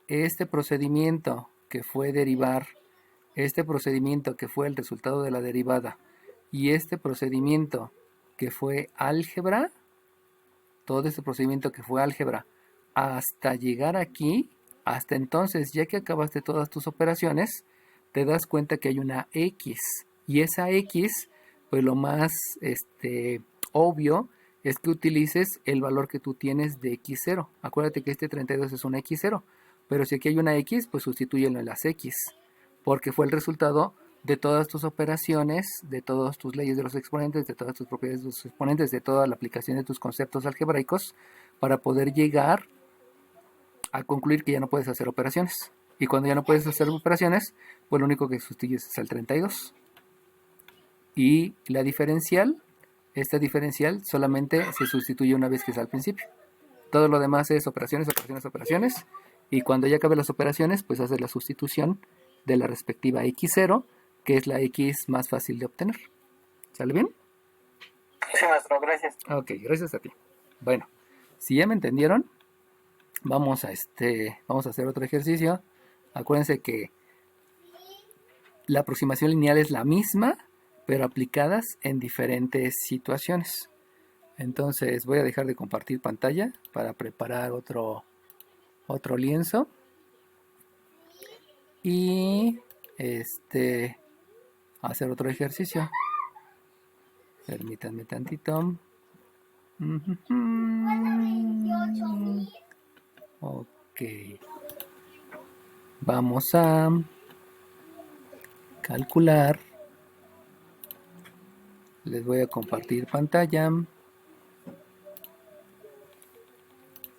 este procedimiento que fue derivar, este procedimiento que fue el resultado de la derivada y este procedimiento que fue álgebra, todo este procedimiento que fue álgebra, hasta llegar aquí, hasta entonces, ya que acabaste todas tus operaciones, te das cuenta que hay una X. Y esa X, pues lo más obvio es que utilices el valor que tú tienes de X0. Acuérdate que este 32 es una X0, pero si aquí hay una X, pues sustitúyelo en las X, porque fue el resultado de todas tus operaciones, de todas tus leyes de los exponentes, de todas tus propiedades de los exponentes, de toda la aplicación de tus conceptos algebraicos, para poder llegar a concluir que ya no puedes hacer operaciones. Y cuando ya no puedes hacer operaciones, pues lo único que sustituyes es el 32. Y la diferencial, esta diferencial solamente se sustituye una vez que es al principio. Todo lo demás es operaciones, operaciones, operaciones. Y cuando ya acabe las operaciones, pues haces la sustitución de la respectiva X0, que es la X más fácil de obtener. ¿Sale bien? Sí, maestro, gracias. Ok, gracias a ti. Bueno, si ya me entendieron, vamos a hacer otro ejercicio. Acuérdense que la aproximación lineal es la misma, pero aplicadas en diferentes situaciones. Entonces voy a dejar de compartir pantalla para preparar otro lienzo. Y hacer otro ejercicio. Permítanme tantito. Ok. Vamos a calcular. Les voy a compartir pantalla.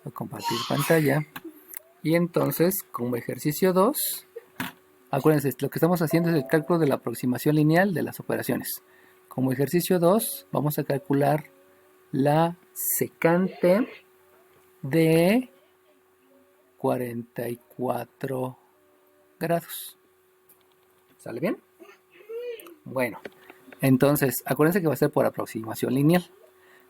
Voy a compartir pantalla. Y entonces, como ejercicio 2, acuérdense, lo que estamos haciendo es el cálculo de la aproximación lineal de las operaciones. Como ejercicio 2, vamos a calcular la secante de 44 grados. ¿Sale bien? Bueno, entonces, acuérdense que va a ser por aproximación lineal.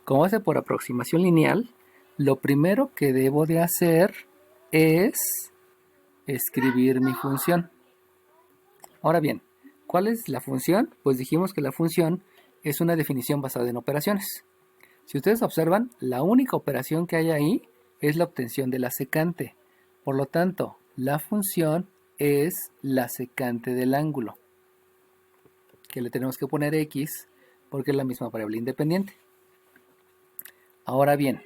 Como va a ser por aproximación lineal, lo primero que debo de hacer es escribir mi función. Ahora bien, ¿cuál es la función? Pues dijimos que la función es una definición basada en operaciones. Si ustedes observan, la única operación que hay ahí es la obtención de la secante. Por lo tanto, la función es la secante del ángulo, que le tenemos que poner x porque es la misma variable independiente. Ahora bien,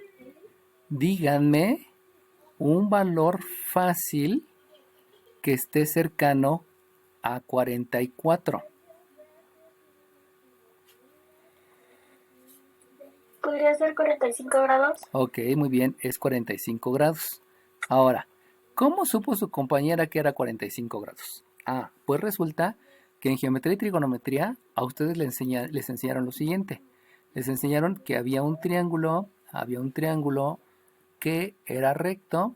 díganme un valor fácil que esté cercano a 44. ¿Podría ser 45 grados? Ok, muy bien, es 45 grados. Ahora, ¿cómo supo su compañera que era 45 grados? Ah, pues resulta que en geometría y trigonometría a ustedes les enseñaron lo siguiente. Les enseñaron que había un triángulo que era recto,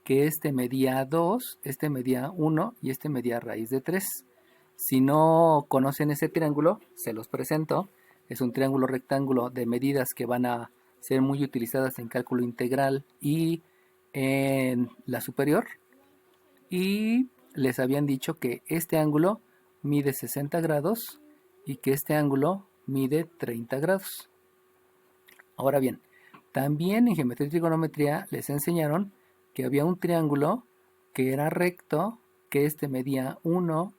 que este medía 2, este medía 1 y este medía raíz de 3. Si no conocen ese triángulo, se los presento. Es un triángulo rectángulo de medidas que van a ser muy utilizadas en cálculo integral y en la superior. Y les habían dicho que este ángulo mide 60 grados y que este ángulo mide 30 grados. Ahora bien, también en geometría y trigonometría les enseñaron que había un triángulo que era recto, que este medía 1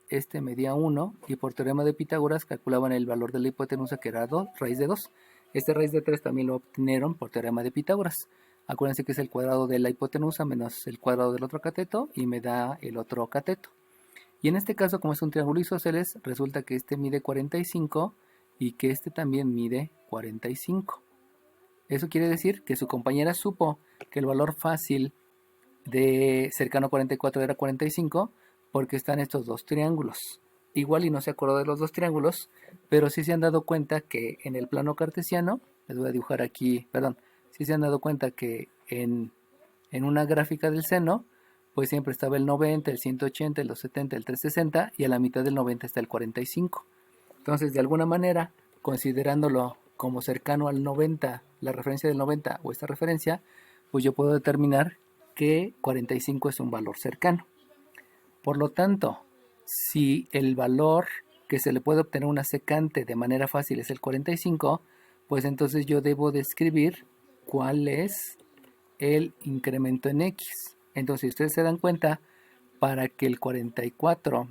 y por teorema de Pitágoras calculaban el valor de la hipotenusa que era 2, raíz de 2. Este raíz de 3 también lo obtuvieron por teorema de Pitágoras. Acuérdense que es el cuadrado de la hipotenusa menos el cuadrado del otro cateto y me da el otro cateto. Y en este caso, como es un triángulo isósceles, resulta que este mide 45 y que este también mide 45. Eso quiere decir que su compañera supo que el valor fácil de cercano a 44 era 45 porque están estos dos triángulos. Igual y no se acordó de los dos triángulos, pero sí se han dado cuenta que en el plano cartesiano, les voy a dibujar aquí, perdón, sí se han dado cuenta que en una gráfica del seno, pues siempre estaba el 90, el 180, el 270, el 360 y a la mitad del 90 está el 45. Entonces, de alguna manera, considerándolo como cercano al 90, la referencia del 90 o esta referencia, pues yo puedo determinar que 45 es un valor cercano. Por lo tanto, si el valor que se le puede obtener una secante de manera fácil es el 45, pues entonces yo debo describir cuál es el incremento en x. Entonces, si ustedes se dan cuenta, para que el 45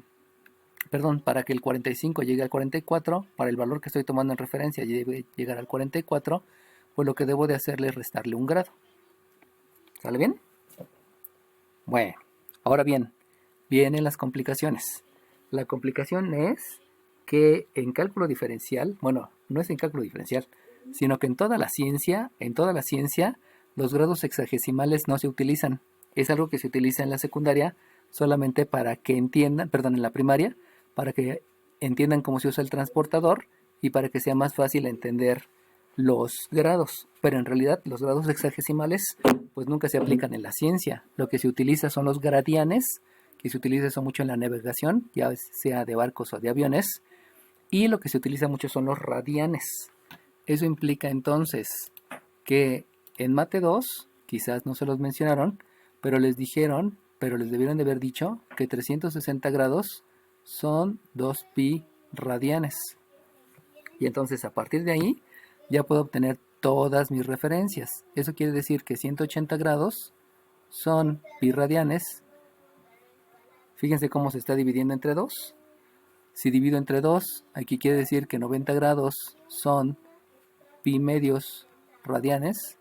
llegue al 44, para el valor que estoy tomando en referencia debe llegar al 44, pues lo que debo de hacerle es restarle un grado. ¿Sale bien? Bueno, ahora bien, vienen las complicaciones. La complicación es que en cálculo diferencial, bueno, no es en cálculo diferencial, sino que en toda la ciencia, los grados sexagesimales no se utilizan. Es algo que se utiliza en la secundaria solamente para que entiendan, perdón, en la primaria, para que entiendan cómo se usa el transportador y para que sea más fácil entender los grados. Pero en realidad los grados sexagesimales pues nunca se aplican en la ciencia. Lo que se utiliza son los gradianes, que se utiliza eso mucho en la navegación, ya sea de barcos o de aviones, y lo que se utiliza mucho son los radianes. Eso implica entonces que en Mate 2, quizás no se los mencionaron, pero les debieron de haber dicho que 360 grados son 2pi radianes. Y entonces a partir de ahí ya puedo obtener todas mis referencias. Eso quiere decir que 180 grados son pi radianes. Fíjense cómo se está dividiendo entre 2. Si divido entre 2, aquí quiere decir que 90 grados son pi medios radianes.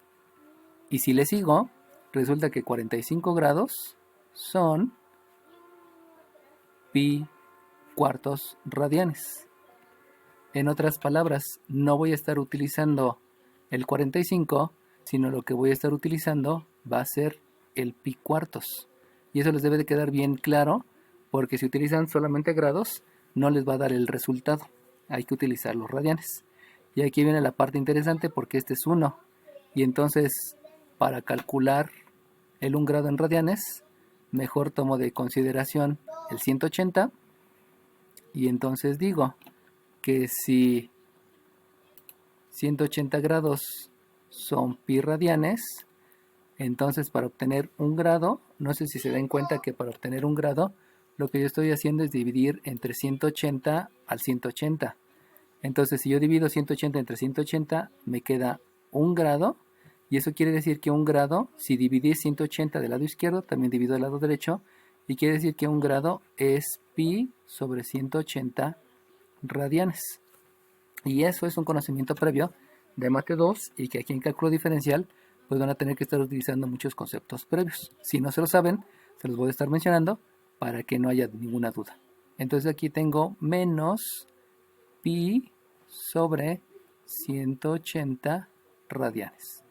Y si le sigo, resulta que 45 grados son pi cuartos radianes. En otras palabras, no voy a estar utilizando el 45, sino lo que voy a estar utilizando va a ser el pi cuartos. Y eso les debe de quedar bien claro, porque si utilizan solamente grados, no les va a dar el resultado. Hay que utilizar los radianes. Y aquí viene la parte interesante, porque este es 1. Y entonces, para calcular el 1 grado en radianes, mejor tomo de consideración el 180. Y entonces digo que si 180 grados son pi radianes, entonces para obtener 1 grado, no sé si se den cuenta que para obtener 1 grado, lo que yo estoy haciendo es dividir entre 180 al 180. Entonces si yo divido 180 entre 180, me queda 1 grado. Y eso quiere decir que 1 grado, si dividí 180 del lado izquierdo, también divido del lado derecho. Y quiere decir que 1 grado es pi sobre 180 radianes. Y eso es un conocimiento previo de Mate 2 y que aquí en cálculo diferencial pues van a tener que estar utilizando muchos conceptos previos. Si no se lo saben, se los voy a estar mencionando para que no haya ninguna duda. Entonces aquí tengo menos pi sobre 180 radianes.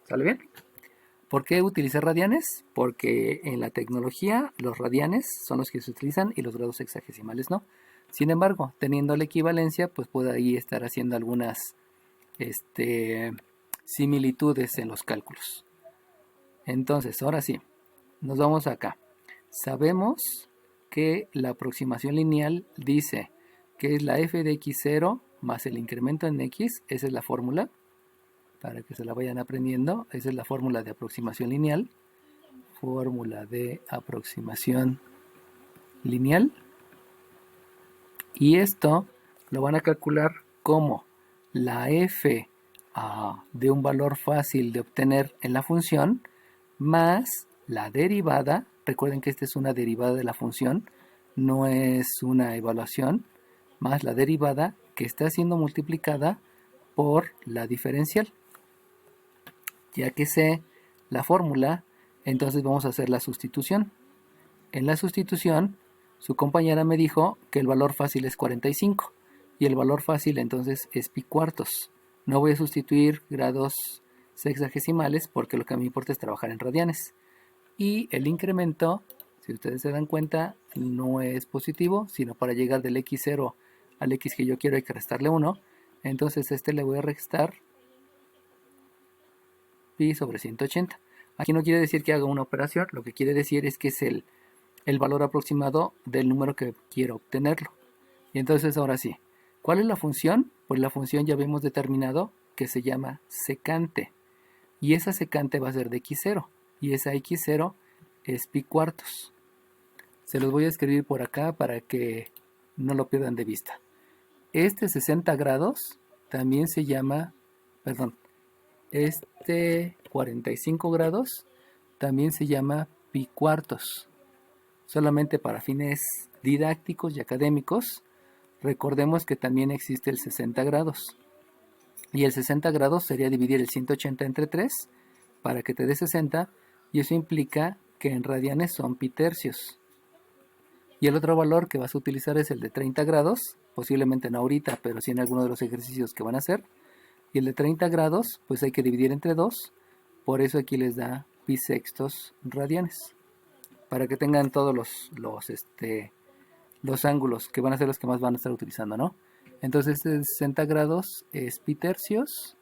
¿Sale bien? ¿Por qué utilizar radianes? Porque en la tecnología los radianes son los que se utilizan y los grados sexagesimales no. Sin embargo, teniendo la equivalencia, pues puedo ahí estar haciendo algunas similitudes en los cálculos. Entonces, ahora sí, nos vamos acá. Sabemos que la aproximación lineal dice que es la f de x0 más el incremento en x. Esa es la fórmula, para que se la vayan aprendiendo. Esa es la fórmula de aproximación lineal. Fórmula de aproximación lineal. Y esto lo van a calcular como la f de un valor fácil de obtener en la función más la derivada. Recuerden que esta es una derivada de la función, no es una evaluación, más la derivada que está siendo multiplicada por la diferencial. Ya que sé la fórmula, entonces vamos a hacer la sustitución. En la sustitución, su compañera me dijo que el valor fácil es 45 y el valor fácil entonces es pi cuartos. No voy a sustituir grados sexagesimales porque lo que a mí me importa es trabajar en radianes. Y el incremento, si ustedes se dan cuenta, no es positivo, sino para llegar del x0 al x que yo quiero hay que restarle 1. Entonces le voy a restar pi sobre 180. Aquí no quiere decir que haga una operación, lo que quiere decir es que es el valor aproximado del número que quiero obtenerlo. Y entonces ahora sí, ¿cuál es la función? Pues la función ya habíamos determinado que se llama secante. Y esa secante va a ser de x0. Y esa x0 es pi cuartos. Se los voy a escribir por acá para que no lo pierdan de vista. Este 60 grados también se llama, este 45 grados también se llama pi cuartos. Solamente para fines didácticos y académicos, recordemos que también existe el 60 grados. Y el 60 grados sería dividir el 180 entre 3 para que te dé 60. Y eso implica que en radianes son pi tercios. Y el otro valor que vas a utilizar es el de 30 grados. Posiblemente no ahorita, pero sí en alguno de los ejercicios que van a hacer. Y el de 30 grados, pues hay que dividir entre 2. Por eso aquí les da pi sextos radianes. Para que tengan todos los ángulos que van a ser los que más van a estar utilizando, ¿no? Entonces este de 60 grados es pi tercios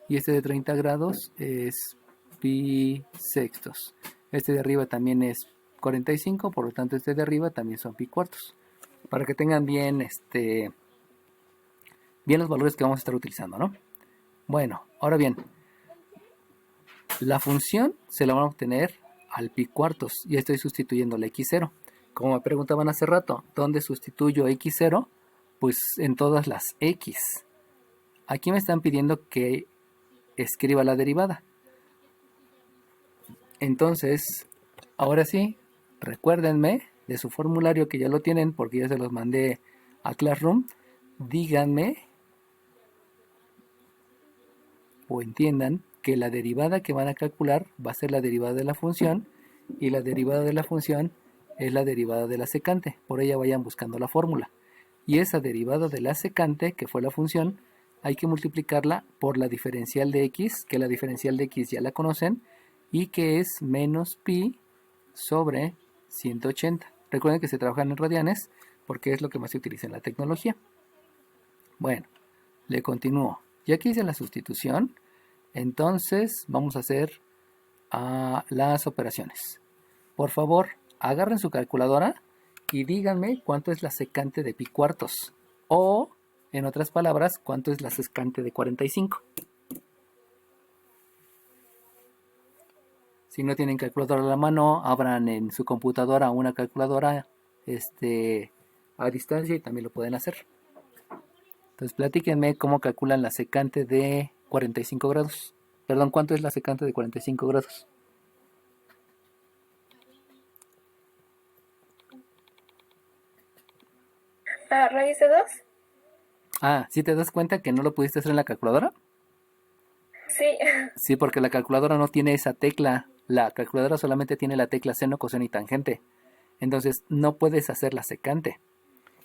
y este de 30 grados es pi sextos. Este de arriba también es 45, por lo tanto este de arriba también son pi cuartos. Para que tengan bien, bien los valores que vamos a estar utilizando, ¿no? Bueno, ahora bien, la función se la van a obtener al pi cuartos y estoy sustituyendo la x0. Como me preguntaban hace rato, ¿dónde sustituyo x0? Pues en todas las x. Aquí me están pidiendo que escriba la derivada. Entonces, ahora sí, recuérdenme de su formulario que ya lo tienen porque ya se los mandé a Classroom. Díganme o entiendan que la derivada que van a calcular va a ser la derivada de la función y la derivada de la función es la derivada de la secante. Por ella vayan buscando la fórmula. Y esa derivada de la secante, que fue la función, hay que multiplicarla por la diferencial de x, que la diferencial de x ya la conocen, y que es menos pi sobre 180. Recuerden que se trabajan en radianes porque es lo que más se utiliza en la tecnología. Bueno, le continúo. Ya que hice la sustitución, entonces vamos a hacer las operaciones. Por favor, agarren su calculadora y díganme cuánto es la secante de pi cuartos. O, en otras palabras, cuánto es la secante de 45. Si no tienen calculadora a la mano, abran en su computadora una calculadora a distancia y también lo pueden hacer. Entonces platíquenme cómo calculan la secante de 45 grados. Perdón, ¿cuánto es la secante de 45 grados? ¿Raíz de 2? ¿Sí te das cuenta que no lo pudiste hacer en la calculadora? Sí. Sí, porque la calculadora no tiene esa tecla. La calculadora solamente tiene la tecla seno, coseno y tangente. Entonces no puedes hacer la secante.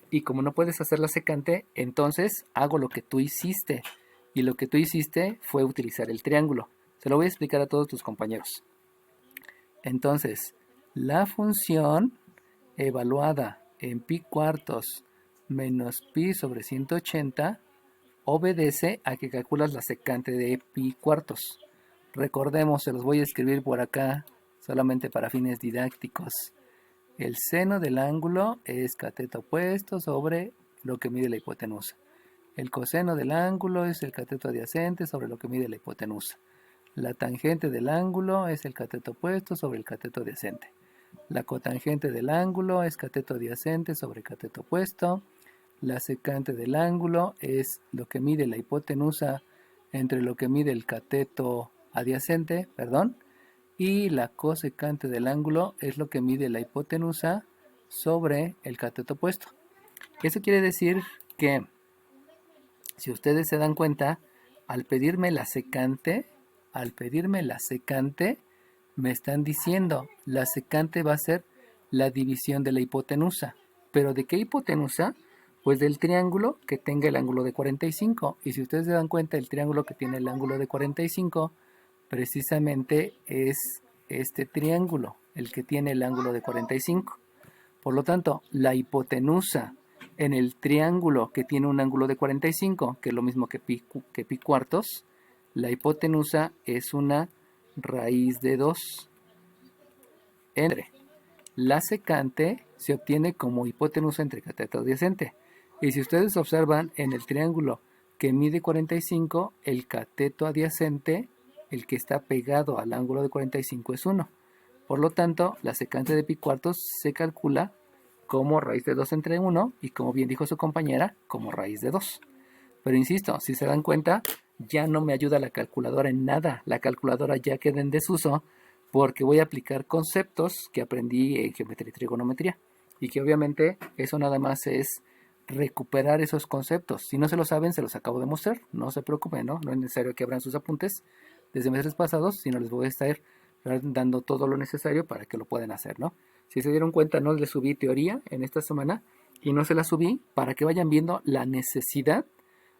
Y como no puedes hacer la secante, entonces hago lo que tú hiciste. Y lo que tú hiciste fue utilizar el triángulo. Se lo voy a explicar a todos tus compañeros. Entonces, la función evaluada en pi cuartos menos pi sobre 180 obedece a que calculas la secante de pi cuartos. Recordemos, se los voy a escribir por acá solamente para fines didácticos. El seno del ángulo es cateto opuesto sobre lo que mide la hipotenusa. El coseno del ángulo es el cateto adyacente sobre lo que mide la hipotenusa. La tangente del ángulo es el cateto opuesto sobre el cateto adyacente. La cotangente del ángulo es cateto adyacente sobre cateto opuesto. La secante del ángulo es lo que mide la hipotenusa entre lo que mide el cateto adyacente, y la cosecante del ángulo es lo que mide la hipotenusa sobre el cateto opuesto. Eso quiere decir que, si ustedes se dan cuenta, al pedirme la secante, me están diciendo, la secante va a ser la división de la hipotenusa. ¿Pero de qué hipotenusa? Pues del triángulo que tenga el ángulo de 45. Y si ustedes se dan cuenta, el triángulo que tiene el ángulo de 45 precisamente es este triángulo, el que tiene el ángulo de 45. Por lo tanto, la hipotenusa en el triángulo que tiene un ángulo de 45, que es lo mismo que pi cuartos, la hipotenusa es una raíz de 2 entre la secante se obtiene como hipotenusa entre cateto adyacente. Y si ustedes observan en el triángulo que mide 45, el cateto adyacente, el que está pegado al ángulo de 45, es 1. Por lo tanto, la secante de pi cuartos se calcula como raíz de 2 entre 1 y, como bien dijo su compañera, como raíz de 2. Pero insisto, si se dan cuenta, ya no me ayuda la calculadora en nada. La calculadora ya queda en desuso porque voy a aplicar conceptos que aprendí en geometría y trigonometría. Y que obviamente eso nada más es recuperar esos conceptos. Si no se lo saben, se los acabo de mostrar. No se preocupen, ¿no? No es necesario que abran sus apuntes desde meses pasados, sino les voy a estar dando todo lo necesario para que lo puedan hacer, ¿no? Si se dieron cuenta, no les subí teoría en esta semana y no se la subí para que vayan viendo la necesidad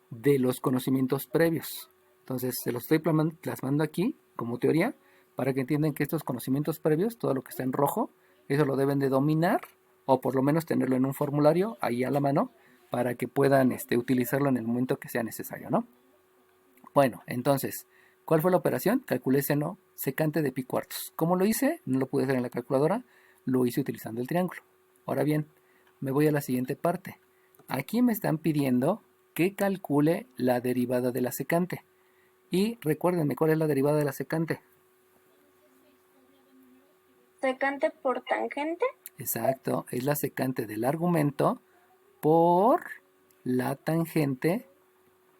de los conocimientos previos. Entonces, se los estoy plasmando aquí como teoría para que entiendan que estos conocimientos previos, todo lo que está en rojo, eso lo deben de dominar o por lo menos tenerlo en un formulario ahí a la mano para que puedan utilizarlo en el momento que sea necesario, ¿no? Bueno, entonces, ¿cuál fue la operación? Calculé seno secante de pi cuartos. ¿Cómo lo hice? No lo pude hacer en la calculadora, lo hice utilizando el triángulo. Ahora bien, me voy a la siguiente parte. Aquí me están pidiendo que calcule la derivada de la secante. Y recuérdenme, ¿cuál es la derivada de la secante? ¿Secante por tangente? Exacto, es la secante del argumento por la tangente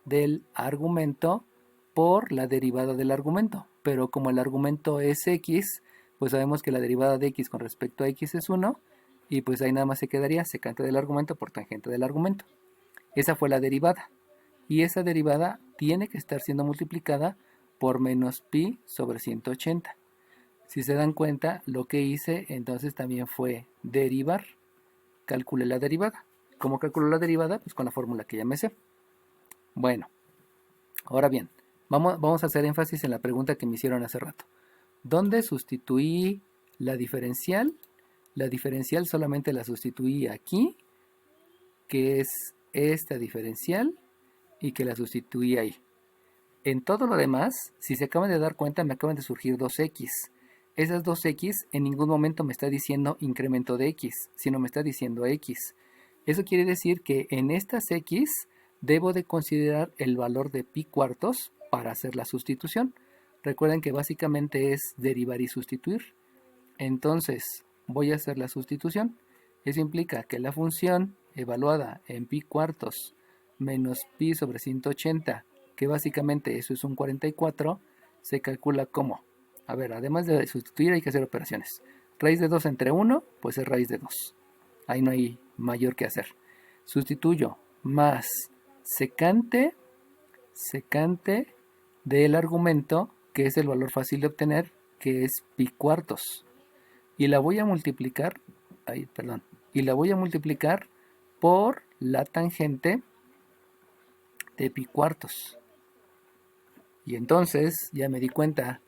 del argumento por la derivada del argumento. Pero como el argumento es x, pues sabemos que la derivada de x con respecto a x es 1, y pues ahí nada más se quedaría secante del argumento por tangente del argumento. Esa fue la derivada. Y esa derivada tiene que estar siendo multiplicada por menos pi sobre 180. Si se dan cuenta, lo que hice entonces también fue derivar. Calculé la derivada. ¿Cómo calculo la derivada? Pues con la fórmula que ya me sé. Bueno, ahora bien, vamos a hacer énfasis en la pregunta que me hicieron hace rato. ¿Dónde sustituí la diferencial? La diferencial solamente la sustituí aquí, que es esta diferencial, y que la sustituí ahí. En todo lo demás, si se acaban de dar cuenta, me acaban de surgir 2x. Esas 2x en ningún momento me está diciendo incremento de x, sino me está diciendo x. Eso quiere decir que en estas x debo de considerar el valor de pi cuartos para hacer la sustitución. Recuerden que básicamente es derivar y sustituir. Entonces voy a hacer la sustitución. Eso implica que la función evaluada en pi cuartos menos pi sobre 180, que básicamente eso es un 44, se calcula como, a ver, además de sustituir hay que hacer operaciones. Raíz de 2 entre 1, pues es raíz de 2. Ahí no hay mayor que hacer. Sustituyo más secante del argumento, que es el valor fácil de obtener, que es pi cuartos. Y la voy a multiplicar, por la tangente de pi cuartos. Y entonces ya me di cuenta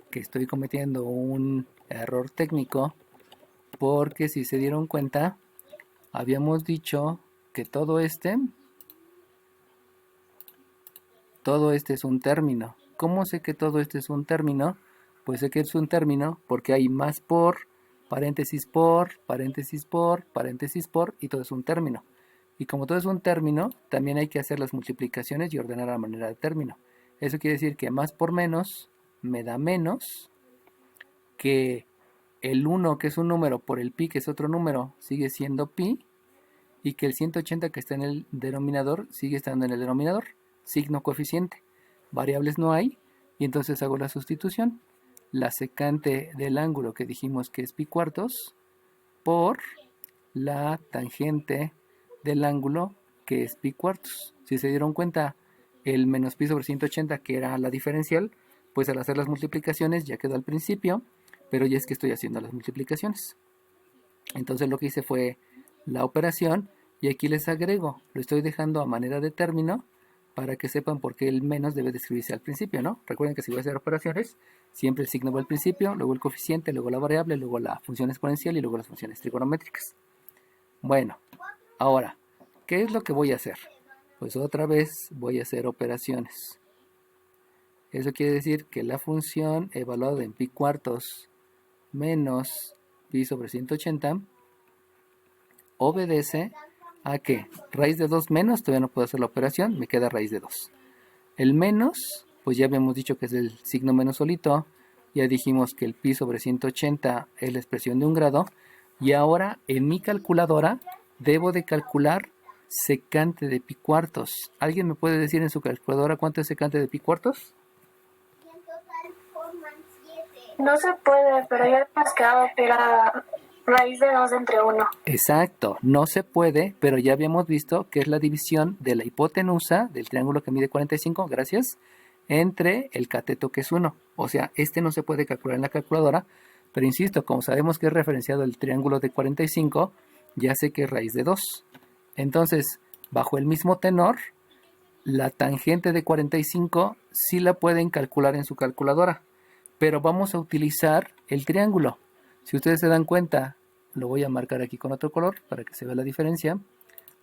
que estoy cometiendo un error técnico, porque si se dieron cuenta, habíamos dicho que todo este es un término. ¿Cómo sé que todo este es un término? Pues sé que es un término porque hay más por, paréntesis por, paréntesis por, paréntesis por, y todo es un término. Y como todo es un término, también hay que hacer las multiplicaciones y ordenar a manera de término. Eso quiere decir que más por menos me da menos, que el 1, que es un número, por el pi, que es otro número, sigue siendo pi, y que el 180 que está en el denominador sigue estando en el denominador. Signo coeficiente. Variables no hay, y entonces hago la sustitución. La secante del ángulo que dijimos que es pi cuartos por la tangente del ángulo que es pi cuartos. Si se dieron cuenta, el menos pi sobre 180, que era la diferencial, pues al hacer las multiplicaciones ya quedó al principio, pero ya es que estoy haciendo las multiplicaciones. Entonces lo que hice fue la operación, y aquí les agrego, lo estoy dejando a manera de término para que sepan por qué el menos debe de escribirse al principio, ¿no? Recuerden que si voy a hacer operaciones, siempre el signo va al principio, luego el coeficiente, luego la variable, luego la función exponencial y luego las funciones trigonométricas. Bueno, ahora, ¿qué es lo que voy a hacer? Pues otra vez voy a hacer operaciones. Eso quiere decir que la función evaluada en pi cuartos menos pi sobre 180 obedece a que raíz de 2 menos, todavía no puedo hacer la operación, me queda raíz de 2. El menos, pues ya habíamos dicho que es el signo menos solito, ya dijimos que el pi sobre 180 es la expresión de un grado, y ahora en mi calculadora debo de calcular secante de pi cuartos. ¿Alguien me puede decir en su calculadora cuánto es secante de pi cuartos? No se puede, pero ya hemos quedado que era raíz de 2 entre 1. Exacto, no se puede, pero ya habíamos visto que es la división de la hipotenusa del triángulo que mide 45, gracias, entre el cateto que es 1. O sea, este no se puede calcular en la calculadora, pero insisto, como sabemos que es referenciado el triángulo de 45, ya sé que es raíz de 2. Entonces, bajo el mismo tenor, la tangente de 45 sí la pueden calcular en su calculadora, pero vamos a utilizar el triángulo. Si ustedes se dan cuenta, lo voy a marcar aquí con otro color para que se vea la diferencia.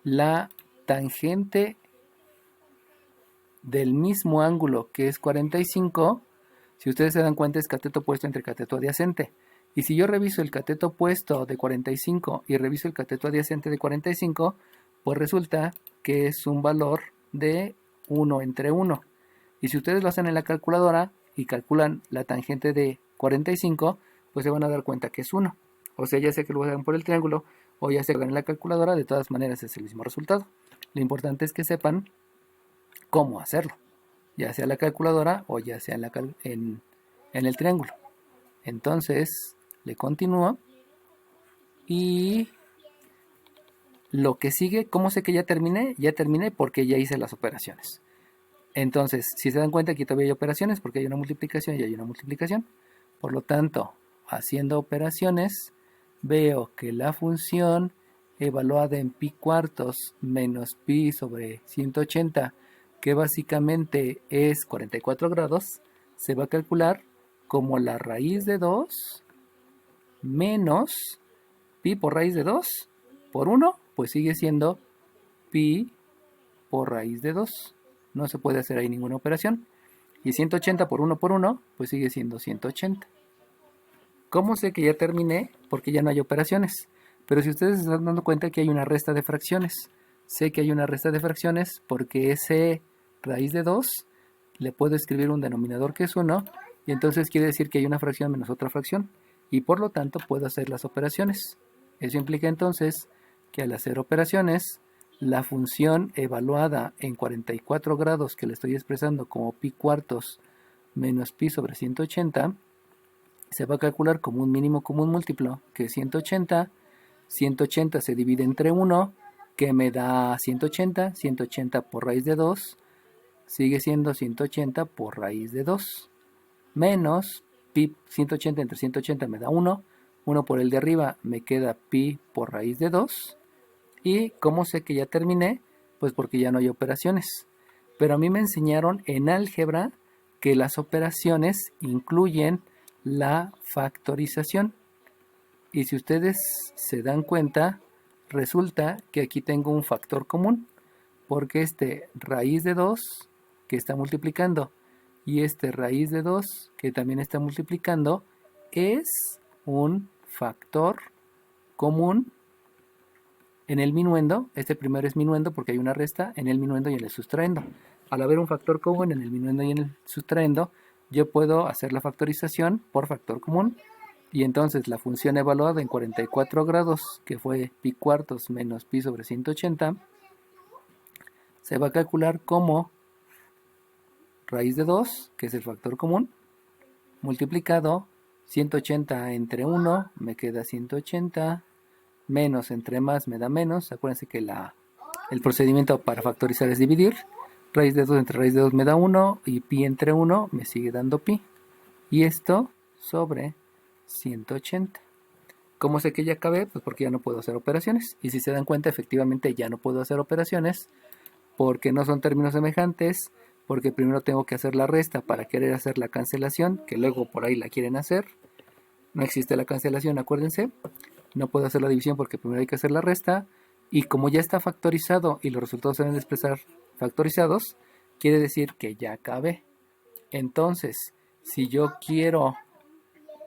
La tangente del mismo ángulo que es 45, si ustedes se dan cuenta, es cateto opuesto entre cateto adyacente. Y si yo reviso el cateto opuesto de 45 y reviso el cateto adyacente de 45, pues resulta que es un valor de 1 entre 1. Y si ustedes lo hacen en la calculadora y calculan la tangente de 45, pues se van a dar cuenta que es 1. O sea, ya sea que lo hagan por el triángulo o ya sea que lo hagan en la calculadora, de todas maneras es el mismo resultado. Lo importante es que sepan cómo hacerlo, ya sea la calculadora o ya sea en el triángulo. Entonces, le continúo. Y lo que sigue, ¿cómo sé que ya terminé? Ya terminé porque ya hice las operaciones. Entonces, si se dan cuenta, aquí todavía hay operaciones porque hay una multiplicación y hay una multiplicación. Por lo tanto, haciendo operaciones, veo que la función evaluada en pi cuartos menos pi sobre 180, que básicamente es 44 grados, se va a calcular como la raíz de 2 menos pi por raíz de 2 por 1, pues sigue siendo pi por raíz de 2. No se puede hacer ahí ninguna operación. Y 180 por 1, pues sigue siendo 180. ¿Cómo sé que ya terminé? Porque ya no hay operaciones. Pero si ustedes se están dando cuenta que hay una resta de fracciones. Sé que hay una resta de fracciones porque ese raíz de 2 le puedo escribir un denominador que es 1. Y entonces quiere decir que hay una fracción menos otra fracción. Y por lo tanto puedo hacer las operaciones. Eso implica entonces que al hacer operaciones, la función evaluada en 44 grados que le estoy expresando como pi cuartos menos pi sobre 180 se va a calcular como un mínimo común múltiplo que es 180. 180 se divide entre 1 que me da 180. 180 por raíz de 2 sigue siendo 180 por raíz de 2 menos pi. 180 entre 180 me da 1. 1 por el de arriba me queda pi por raíz de 2. ¿Y cómo sé que ya terminé? Pues porque ya no hay operaciones. Pero a mí me enseñaron en álgebra que las operaciones incluyen la factorización. Y si ustedes se dan cuenta, resulta que aquí tengo un factor común. Porque este raíz de 2 que está multiplicando y este raíz de 2 que también está multiplicando es un factor común en el minuendo. Este primero es minuendo porque hay una resta en el minuendo y en el sustraendo. Al haber un factor común en el minuendo y en el sustraendo, yo puedo hacer la factorización por factor común. Y entonces la función evaluada en 44 grados, que fue pi cuartos menos pi sobre 180, se va a calcular como raíz de 2, que es el factor común, multiplicado 180 entre 1, me queda 180, menos entre más me da menos. Acuérdense que el procedimiento para factorizar es dividir. Raíz de 2 entre raíz de 2 me da 1 y pi entre 1 me sigue dando pi. Y esto sobre 180. ¿Cómo sé que ya acabé? Pues porque ya no puedo hacer operaciones. Y si se dan cuenta, efectivamente ya no puedo hacer operaciones porque no son términos semejantes, porque primero tengo que hacer la resta para querer hacer la cancelación, que luego por ahí la quieren hacer. No existe la cancelación, acuérdense. No puedo hacer la división porque primero hay que hacer la resta. Y como ya está factorizado y los resultados se deben de expresar factorizados, quiere decir que ya acabé. Entonces, si yo quiero,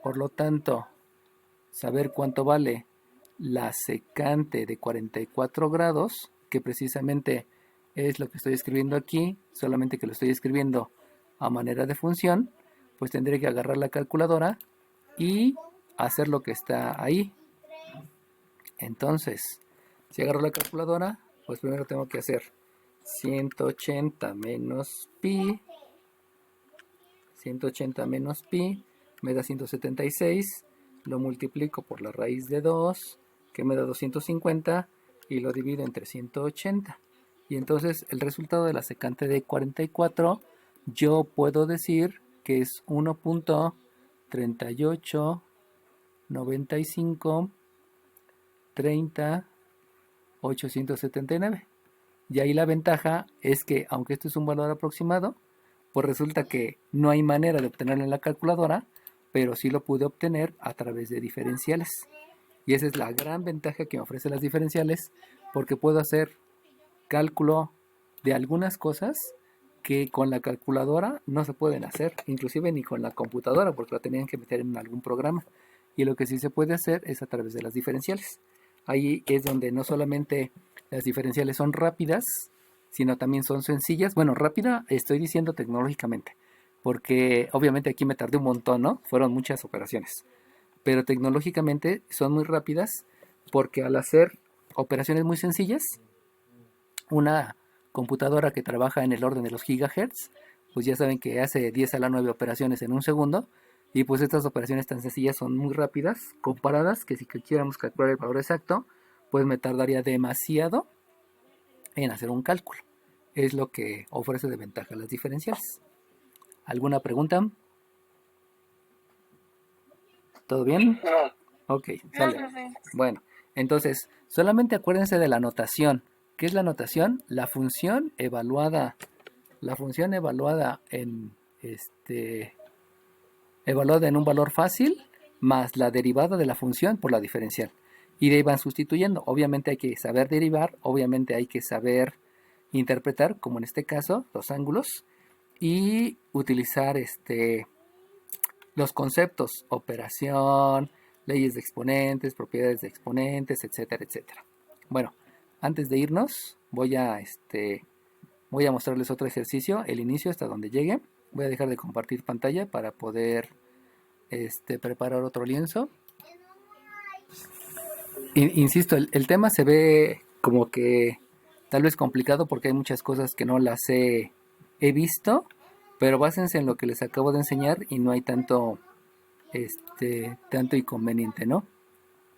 por lo tanto, saber cuánto vale la secante de 44 grados, que precisamente es lo que estoy escribiendo aquí, solamente que lo estoy escribiendo a manera de función, pues tendré que agarrar la calculadora y hacer lo que está ahí. Entonces, si agarro la calculadora, pues primero tengo que hacer 180 menos pi. 180 menos pi me da 176. Lo multiplico por la raíz de 2, que me da 250, y lo divido entre 180. Y entonces el resultado de la secante de 44, yo puedo decir que es 1.3895 30 879. Y ahí la ventaja es que, aunque esto es un valor aproximado, pues resulta que no hay manera de obtenerlo en la calculadora, pero sí lo pude obtener a través de diferenciales. Y esa es la gran ventaja que me ofrecen las diferenciales, porque puedo hacer cálculo de algunas cosas que con la calculadora no se pueden hacer, inclusive ni con la computadora, porque la tenían que meter en algún programa. Y lo que sí se puede hacer es a través de las diferenciales. Ahí es donde no solamente las diferenciales son rápidas, sino también son sencillas. Bueno, rápida estoy diciendo tecnológicamente, porque obviamente aquí me tardé un montón, ¿no? Fueron muchas operaciones. Pero tecnológicamente son muy rápidas porque al hacer operaciones muy sencillas, una computadora que trabaja en el orden de los gigahertz, pues ya saben que hace 10 a la 9 operaciones en un segundo. Y pues estas operaciones tan sencillas son muy rápidas comparadas, que si quisiéramos calcular el valor exacto, pues me tardaría demasiado en hacer un cálculo. Es lo que ofrece de ventaja las diferenciales. ¿Alguna pregunta? ¿Todo bien? No. Ok, sale. Bueno, entonces, solamente acuérdense de la notación. ¿Qué es la notación? La función evaluada en evaluada en un valor fácil más la derivada de la función por la diferencial. Y de ahí van sustituyendo. Obviamente hay que saber derivar, obviamente hay que saber interpretar, como en este caso, los ángulos, y utilizar los conceptos, operación, leyes de exponentes, propiedades de exponentes, etcétera, etcétera. Bueno, antes de irnos, voy a mostrarles otro ejercicio, el inicio hasta donde llegue. Voy a dejar de compartir pantalla para poder preparar otro lienzo. Insisto, el tema se ve como que tal vez complicado porque hay muchas cosas que no las he visto, pero básense en lo que les acabo de enseñar y no hay tanto inconveniente, ¿no?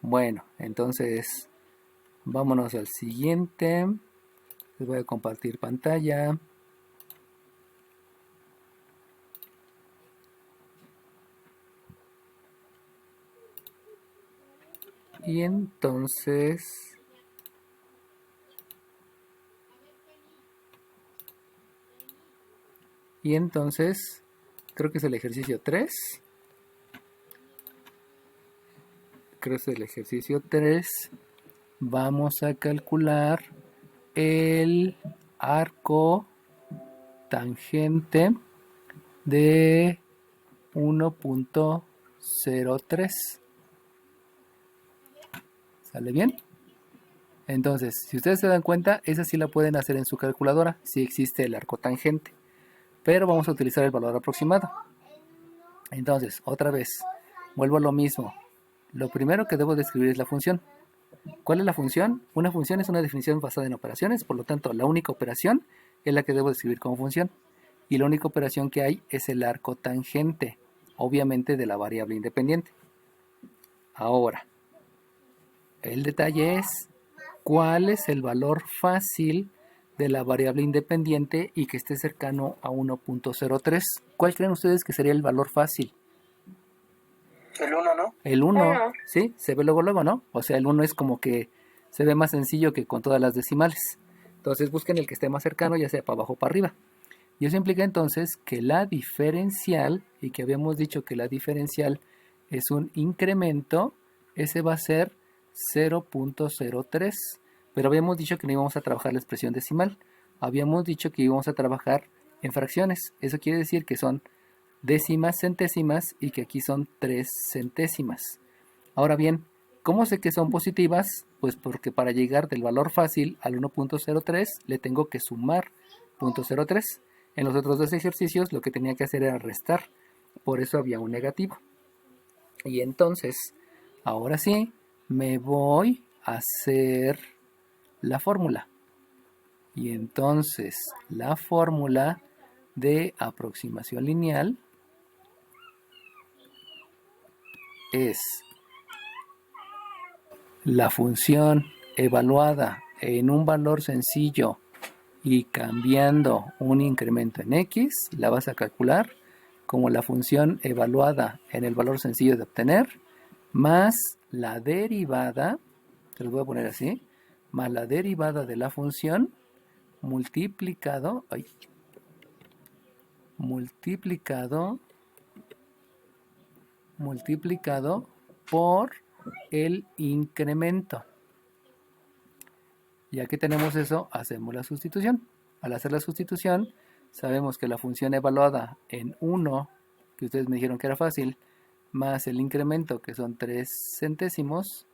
Bueno, entonces vámonos al siguiente. Les voy a compartir pantalla. Y entonces creo que es el ejercicio 3. Creo que es el ejercicio 3. Vamos a calcular el arco tangente de 1.03. ¿Sale bien? Entonces, si ustedes se dan cuenta, esa sí la pueden hacer en su calculadora, si existe el arco tangente. Pero vamos a utilizar el valor aproximado. Entonces, otra vez, vuelvo a lo mismo. Lo primero que debo describir es la función. ¿Cuál es la función? Una función es una definición basada en operaciones, por lo tanto, la única operación es la que debo describir como función. Y la única operación que hay es el arco tangente, obviamente de la variable independiente. Ahora, el detalle es cuál es el valor fácil de la variable independiente y que esté cercano a 1.03. ¿Cuál creen ustedes que sería el valor fácil? El 1, ¿no? El 1, ¿sí? Se ve luego, ¿no? O sea, el 1 es como que se ve más sencillo que con todas las decimales. Entonces busquen el que esté más cercano, ya sea para abajo o para arriba. Y eso implica entonces que la diferencial, y que habíamos dicho que la diferencial es un incremento, ese va a ser 0.03. Pero habíamos dicho que no íbamos a trabajar la expresión decimal. Habíamos dicho que íbamos a trabajar en fracciones. Eso quiere decir que son décimas, centésimas y que aquí son 3 centésimas. Ahora bien, ¿cómo sé que son positivas? Pues porque para llegar del valor fácil al 1.03 le tengo que sumar 0.03. En los otros dos ejercicios lo que tenía que hacer era restar. Por eso había un negativo. Y entonces, ahora sí, me voy a hacer la fórmula. Y entonces, la fórmula de aproximación lineal es la función evaluada en un valor sencillo y cambiando un incremento en x, la vas a calcular como la función evaluada en el valor sencillo de obtener, más la derivada, te lo voy a poner así, más la derivada de la función multiplicado por el incremento. Ya que tenemos eso, hacemos la sustitución. Al hacer la sustitución, sabemos que la función evaluada en 1, que ustedes me dijeron que era fácil, más el incremento, que son 3 centésimos,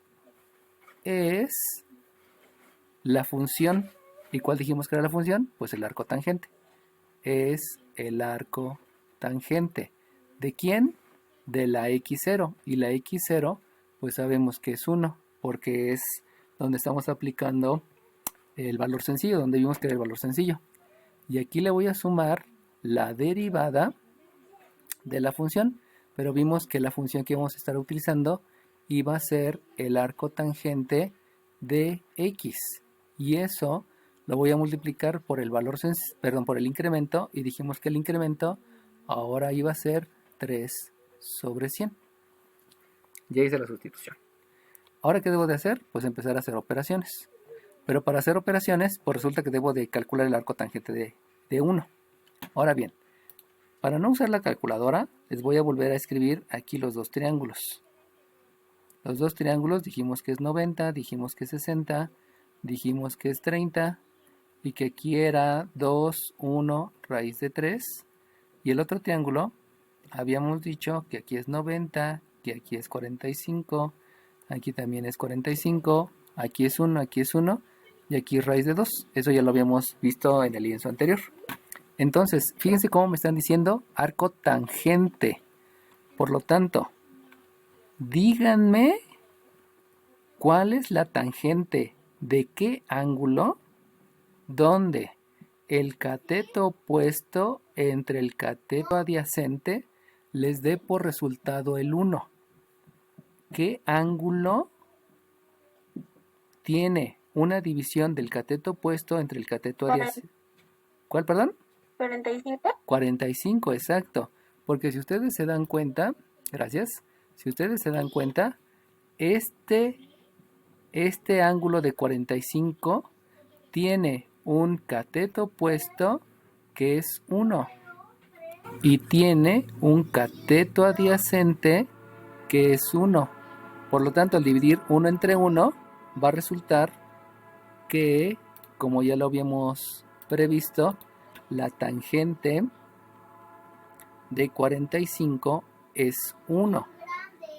es la función. ¿Y cuál dijimos que era la función? Pues el arco tangente. Es el arco tangente. ¿De quién? De la x0. Y la x0, pues sabemos que es 1, porque es donde estamos aplicando el valor sencillo, donde vimos que era el valor sencillo. Y aquí le voy a sumar la derivada de la función, pero vimos que la función que vamos a estar utilizando iba a ser el arco tangente de x. Y eso lo voy a multiplicar por el valor, por el incremento, y dijimos que el incremento ahora iba a ser 3 sobre 100. Ya hice la sustitución. Ahora, ¿qué debo de hacer? Pues empezar a hacer operaciones. Pero para hacer operaciones, pues resulta que debo de calcular el arco tangente de 1. Ahora bien, para no usar la calculadora, les voy a volver a escribir aquí los dos triángulos. Los dos triángulos dijimos que es 90, dijimos que es 60, dijimos que es 30 y que aquí era 2, 1, raíz de 3. Y el otro triángulo habíamos dicho que aquí es 90, que aquí es 45, aquí también es 45, aquí es 1, aquí es 1 y aquí es raíz de 2. Eso ya lo habíamos visto en el lienzo anterior. Entonces, fíjense cómo me están diciendo arco tangente. Por lo tanto, díganme cuál es la tangente de qué ángulo donde el cateto opuesto entre el cateto adyacente les dé por resultado el 1. ¿Qué ángulo tiene una división del cateto opuesto entre el cateto adyacente? ¿Cuál, perdón? 45. 45, exacto. Porque si ustedes se dan cuenta, gracias, si ustedes se dan cuenta, este ángulo de 45 tiene un cateto opuesto que es 1 y tiene un cateto adyacente que es 1. Por lo tanto, al dividir 1 entre 1, va a resultar que, como ya lo habíamos previsto, la tangente de 45 es 1.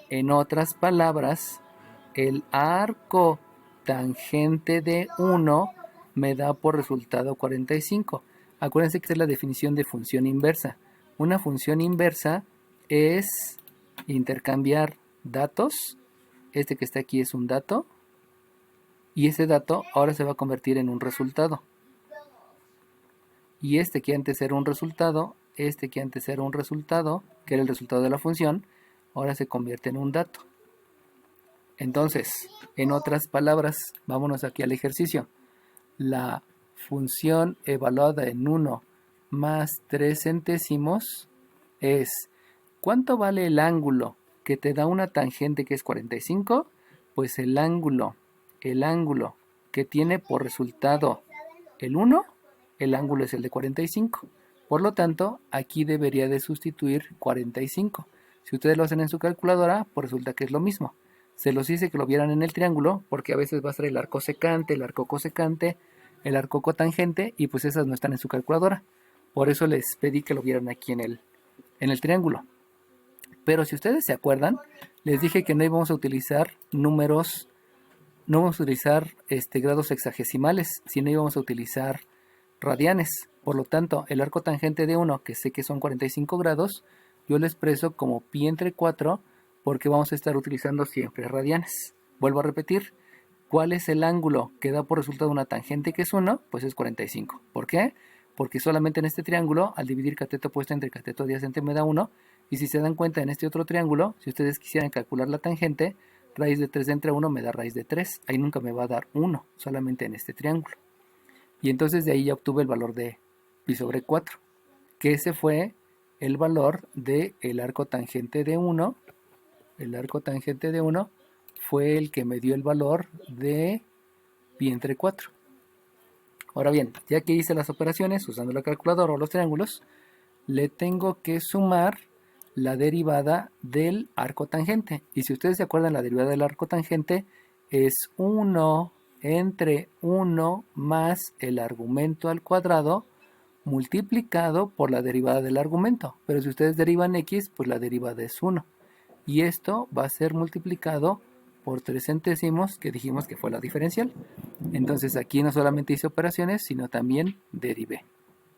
En otras palabras, el arco tangente de 1 me da por resultado 45. Acuérdense que esta es la definición de función inversa. Una función inversa es intercambiar datos. Este que está aquí es un dato. Y ese dato ahora se va a convertir en un resultado. Y este que antes era un resultado, este que antes era un resultado, que era el resultado de la función, ahora se convierte en un dato. Entonces, en otras palabras, vámonos aquí al ejercicio. La función evaluada en 1 más 3 centésimos es ¿cuánto vale el ángulo que te da una tangente que es 45? Pues el ángulo que tiene por resultado el 1, el ángulo es el de 45. Por lo tanto, aquí debería de sustituir 45. Si ustedes lo hacen en su calculadora, pues resulta que es lo mismo. Se los hice que lo vieran en el triángulo, porque a veces va a ser el arco secante, el arco cosecante, el arco cotangente, y pues esas no están en su calculadora. Por eso les pedí que lo vieran aquí en el triángulo. Pero si ustedes se acuerdan, les dije que no íbamos a utilizar números, no vamos a utilizar grados sexagesimales, sino íbamos a utilizar radianes. Por lo tanto, el arco tangente de 1, que sé que son 45 grados, yo lo expreso como pi entre 4, porque vamos a estar utilizando siempre radianes. Vuelvo a repetir, ¿cuál es el ángulo que da por resultado una tangente que es 1? Pues es 45. ¿Por qué? Porque solamente en este triángulo, al dividir cateto opuesto entre cateto adyacente me da 1, y si se dan cuenta en este otro triángulo, si ustedes quisieran calcular la tangente, raíz de 3 entre 1 me da raíz de 3. Ahí nunca me va a dar 1, solamente en este triángulo. Y entonces de ahí ya obtuve el valor de pi sobre 4, que ese fue el valor del arco tangente de 1. El arco tangente de 1 fue el que me dio el valor de pi entre 4. Ahora bien, ya que hice las operaciones usando la calculadora o los triángulos, le tengo que sumar la derivada del arco tangente. Y si ustedes se acuerdan, la derivada del arco tangente es 1 entre 1 más el argumento al cuadrado multiplicado por la derivada del argumento. Pero si ustedes derivan x, pues la derivada es 1. Y esto va a ser multiplicado por 3 centésimos, que dijimos que fue la diferencial. Entonces aquí no solamente hice operaciones, sino también derivé,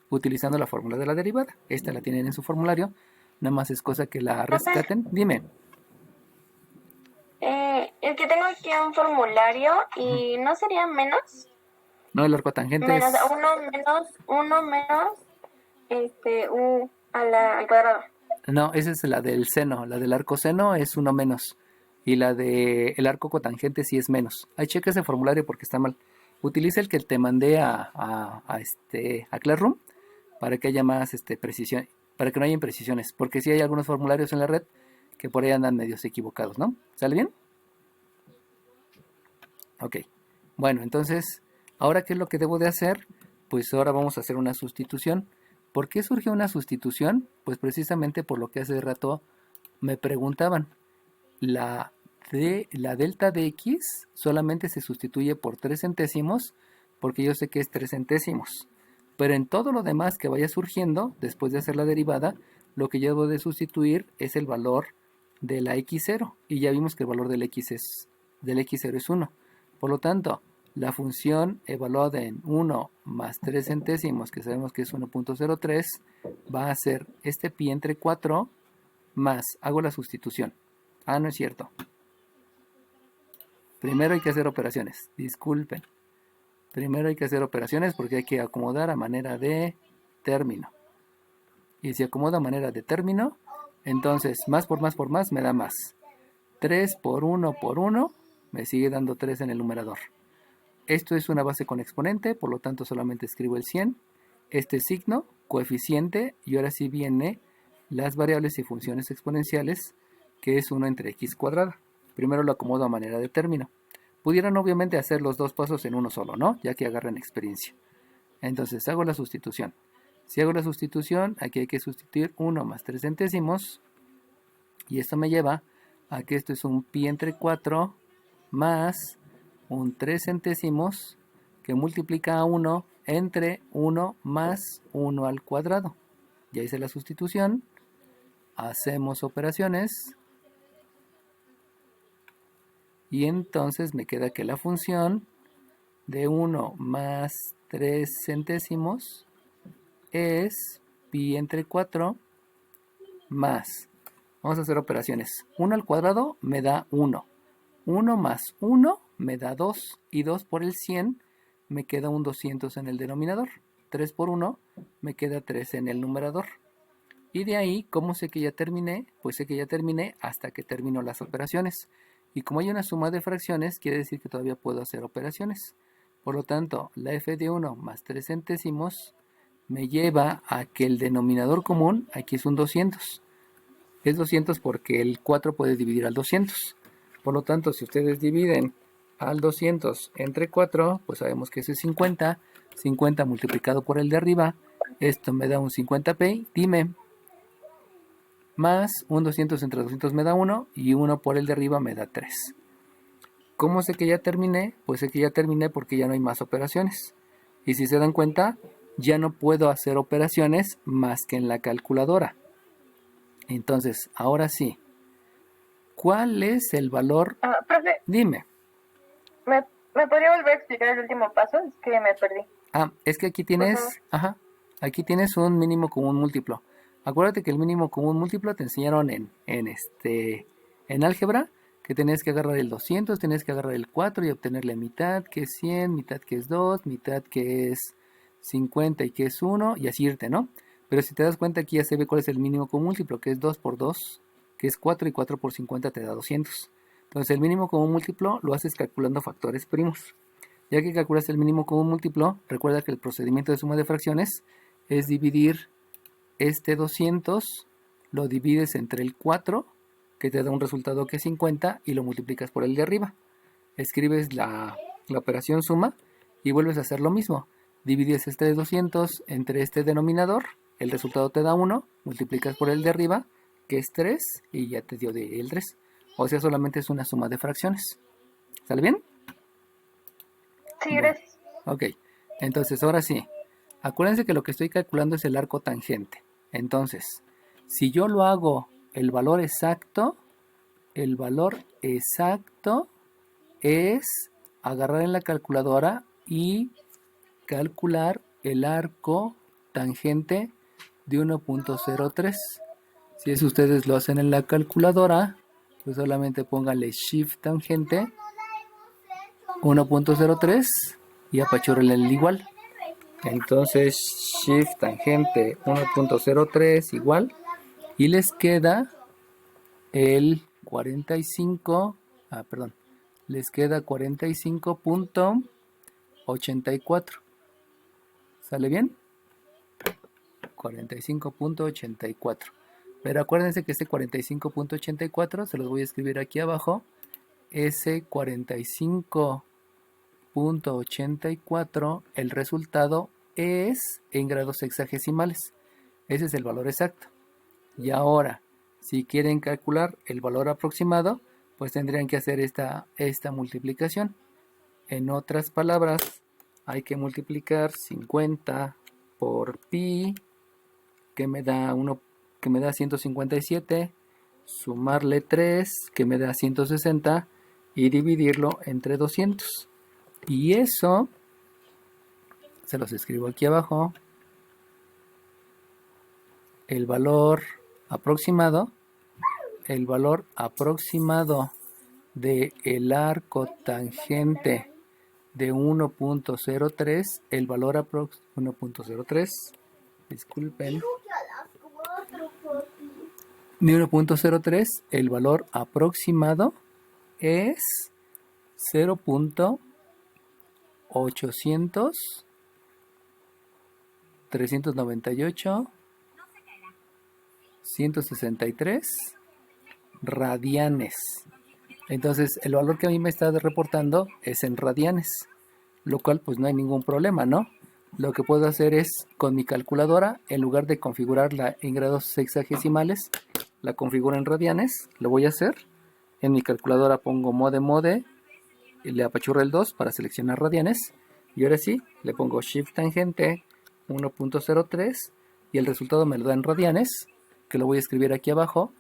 utilizando la fórmula de la derivada. Esta la tienen en su formulario, nada más es cosa que la rescaten. Dime. El que tengo aquí un formulario y no sería menos. No, el arco tangente Menos es... 1 menos u al cuadrado. No, esa es la del seno. La del arco seno es 1 menos. Y la del arco cotangente sí es menos. Ahí checa ese formulario porque está mal. Utiliza el que te mandé a Classroom para que haya más precisión, para que no haya imprecisiones. Porque sí hay algunos formularios en la red que por ahí andan medios equivocados, ¿no? ¿Sale bien? Ok. Bueno, entonces, ¿ahora qué es lo que debo de hacer? Pues ahora vamos a hacer una sustitución. ¿Por qué surge una sustitución? Pues precisamente por lo que hace rato me preguntaban. La delta de x solamente se sustituye por 3 centésimos porque yo sé que es 3 centésimos. Pero en todo lo demás que vaya surgiendo, después de hacer la derivada, lo que yo debo de sustituir es el valor de la x0. Y ya vimos que el valor del x0 es 1. Por lo tanto, la función evaluada en 1 más 3 centésimos, que sabemos que es 1.03, va a ser este pi entre 4 más, hago la sustitución. Ah, no es cierto. Primero hay que hacer operaciones, disculpen. Primero hay que hacer operaciones porque hay que acomodar a manera de término. Y si acomodo a manera de término, entonces más por más me da más. 3 por 1 me sigue dando 3 en el numerador. Esto es una base con exponente, por lo tanto solamente escribo el 100. Este signo, coeficiente, y ahora sí viene las variables y funciones exponenciales, que es 1 entre x cuadrada. Primero lo acomodo a manera de término. Pudieran obviamente hacer los dos pasos en uno solo, ¿no? Ya que agarran experiencia. Entonces hago la sustitución. Si hago la sustitución, aquí hay que sustituir 1 más 3 centésimos. Y esto me lleva a que esto es un pi entre 4 más un 3 centésimos que multiplica a 1 entre 1 más 1 al cuadrado. Ya hice la sustitución. Hacemos operaciones. Y entonces me queda que la función de 1 más 3 centésimos es pi entre 4 más. Vamos a hacer operaciones. 1 al cuadrado me da 1. 1 más 1 me da 2. Y 2 por el 100 me queda un 200 en el denominador. 3 por 1 me queda 3 en el numerador. Y de ahí, ¿cómo sé que ya terminé? Pues sé que ya terminé hasta que termino las operaciones. Y como hay una suma de fracciones, quiere decir que todavía puedo hacer operaciones. Por lo tanto, la f de 1 más 3 centésimos me lleva a que el denominador común, aquí es un 200. Es 200 porque el 4 puede dividir al 200. Por lo tanto, si ustedes dividen al 200 entre 4, pues sabemos que eso es 50. 50 multiplicado por el de arriba, esto me da un 50p, dime. Más un 200 entre 200 me da 1 y 1 por el de arriba me da 3. ¿Cómo sé que ya terminé? Pues sé que ya terminé porque ya no hay más operaciones. Y si se dan cuenta, ya no puedo hacer operaciones más que en la calculadora. Entonces, ahora sí, ¿cuál es el valor? Profe, Dime. ¿me podría volver a explicar el último paso? Es que me perdí. Es que aquí tienes, aquí tienes un mínimo común múltiplo. Acuérdate que el mínimo común múltiplo te enseñaron en álgebra, que tenías que agarrar el 200, tenías que agarrar el 4 y obtenerle mitad, que es 100, mitad que es 2, mitad que es 50 y que es 1, y así irte, ¿no? Pero si te das cuenta aquí ya se ve cuál es el mínimo común múltiplo, que es 2 por 2, que es 4 y 4 por 50 te da 200. Entonces el mínimo común múltiplo lo haces calculando factores primos. Ya que calculaste el mínimo común múltiplo, recuerda que el procedimiento de suma de fracciones es dividir este 200, lo divides entre el 4, que te da un resultado que es 50, y lo multiplicas por el de arriba. Escribes la operación suma y vuelves a hacer lo mismo. Divides este 200 entre este denominador, el resultado te da 1, multiplicas por el de arriba, que es 3, y ya te dio el 3. O sea, solamente es una suma de fracciones. ¿Sale bien? Sí, gracias. Ok, entonces ahora sí. Acuérdense que lo que estoy calculando es el arco tangente. Entonces, si yo lo hago el valor exacto es agarrar en la calculadora y calcular el arco tangente de 1.03. Si es ustedes lo hacen en la calculadora, pues solamente pónganle shift tangente 1.03 y apachúrenle el igual. Entonces shift tangente 1.03 igual, y les queda el 45, les queda 45.84. ¿Sale bien? 45.84. Pero acuérdense que este 45.84 se los voy a escribir aquí abajo. Ese 45.84, el resultado es en grados sexagesimales. Ese es el valor exacto. Y ahora, si quieren calcular el valor aproximado, pues tendrían que hacer esta multiplicación. En otras palabras, hay que multiplicar 50 por pi, que me da 157, sumarle 3, que me da 160, y dividirlo entre 200. Y eso, se los escribo aquí abajo, el valor aproximado de el arco tangente de 1.03, el valor 1.03, disculpen, de 1.03, el valor aproximado es 0.800 398 163 radianes. Entonces el valor que a mí me está reportando es en radianes, lo cual pues no hay ningún problema, ¿no? Lo que puedo hacer es, con mi calculadora, en lugar de configurarla en grados sexagesimales, la configuro en radianes. Lo voy a hacer. En mi calculadora pongo mode y le apachurro el 2 para seleccionar radianes. Y ahora sí, le pongo shift tangente 1.03 y el resultado me lo da en radianes, que lo voy a escribir aquí abajo.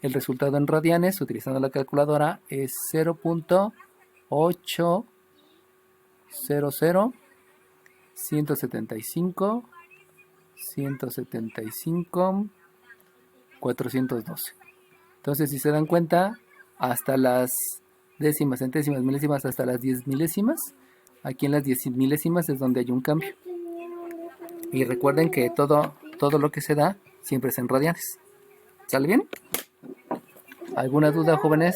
El resultado en radianes, utilizando la calculadora, es 0.800 175 412. Entonces, si se dan cuenta, hasta las décimas, centésimas, milésimas, hasta las 10 milésimas, aquí en las 10 milésimas es donde hay un cambio. Y recuerden que todo lo que se da siempre es en radianes. ¿Sale bien? ¿Alguna duda, jóvenes?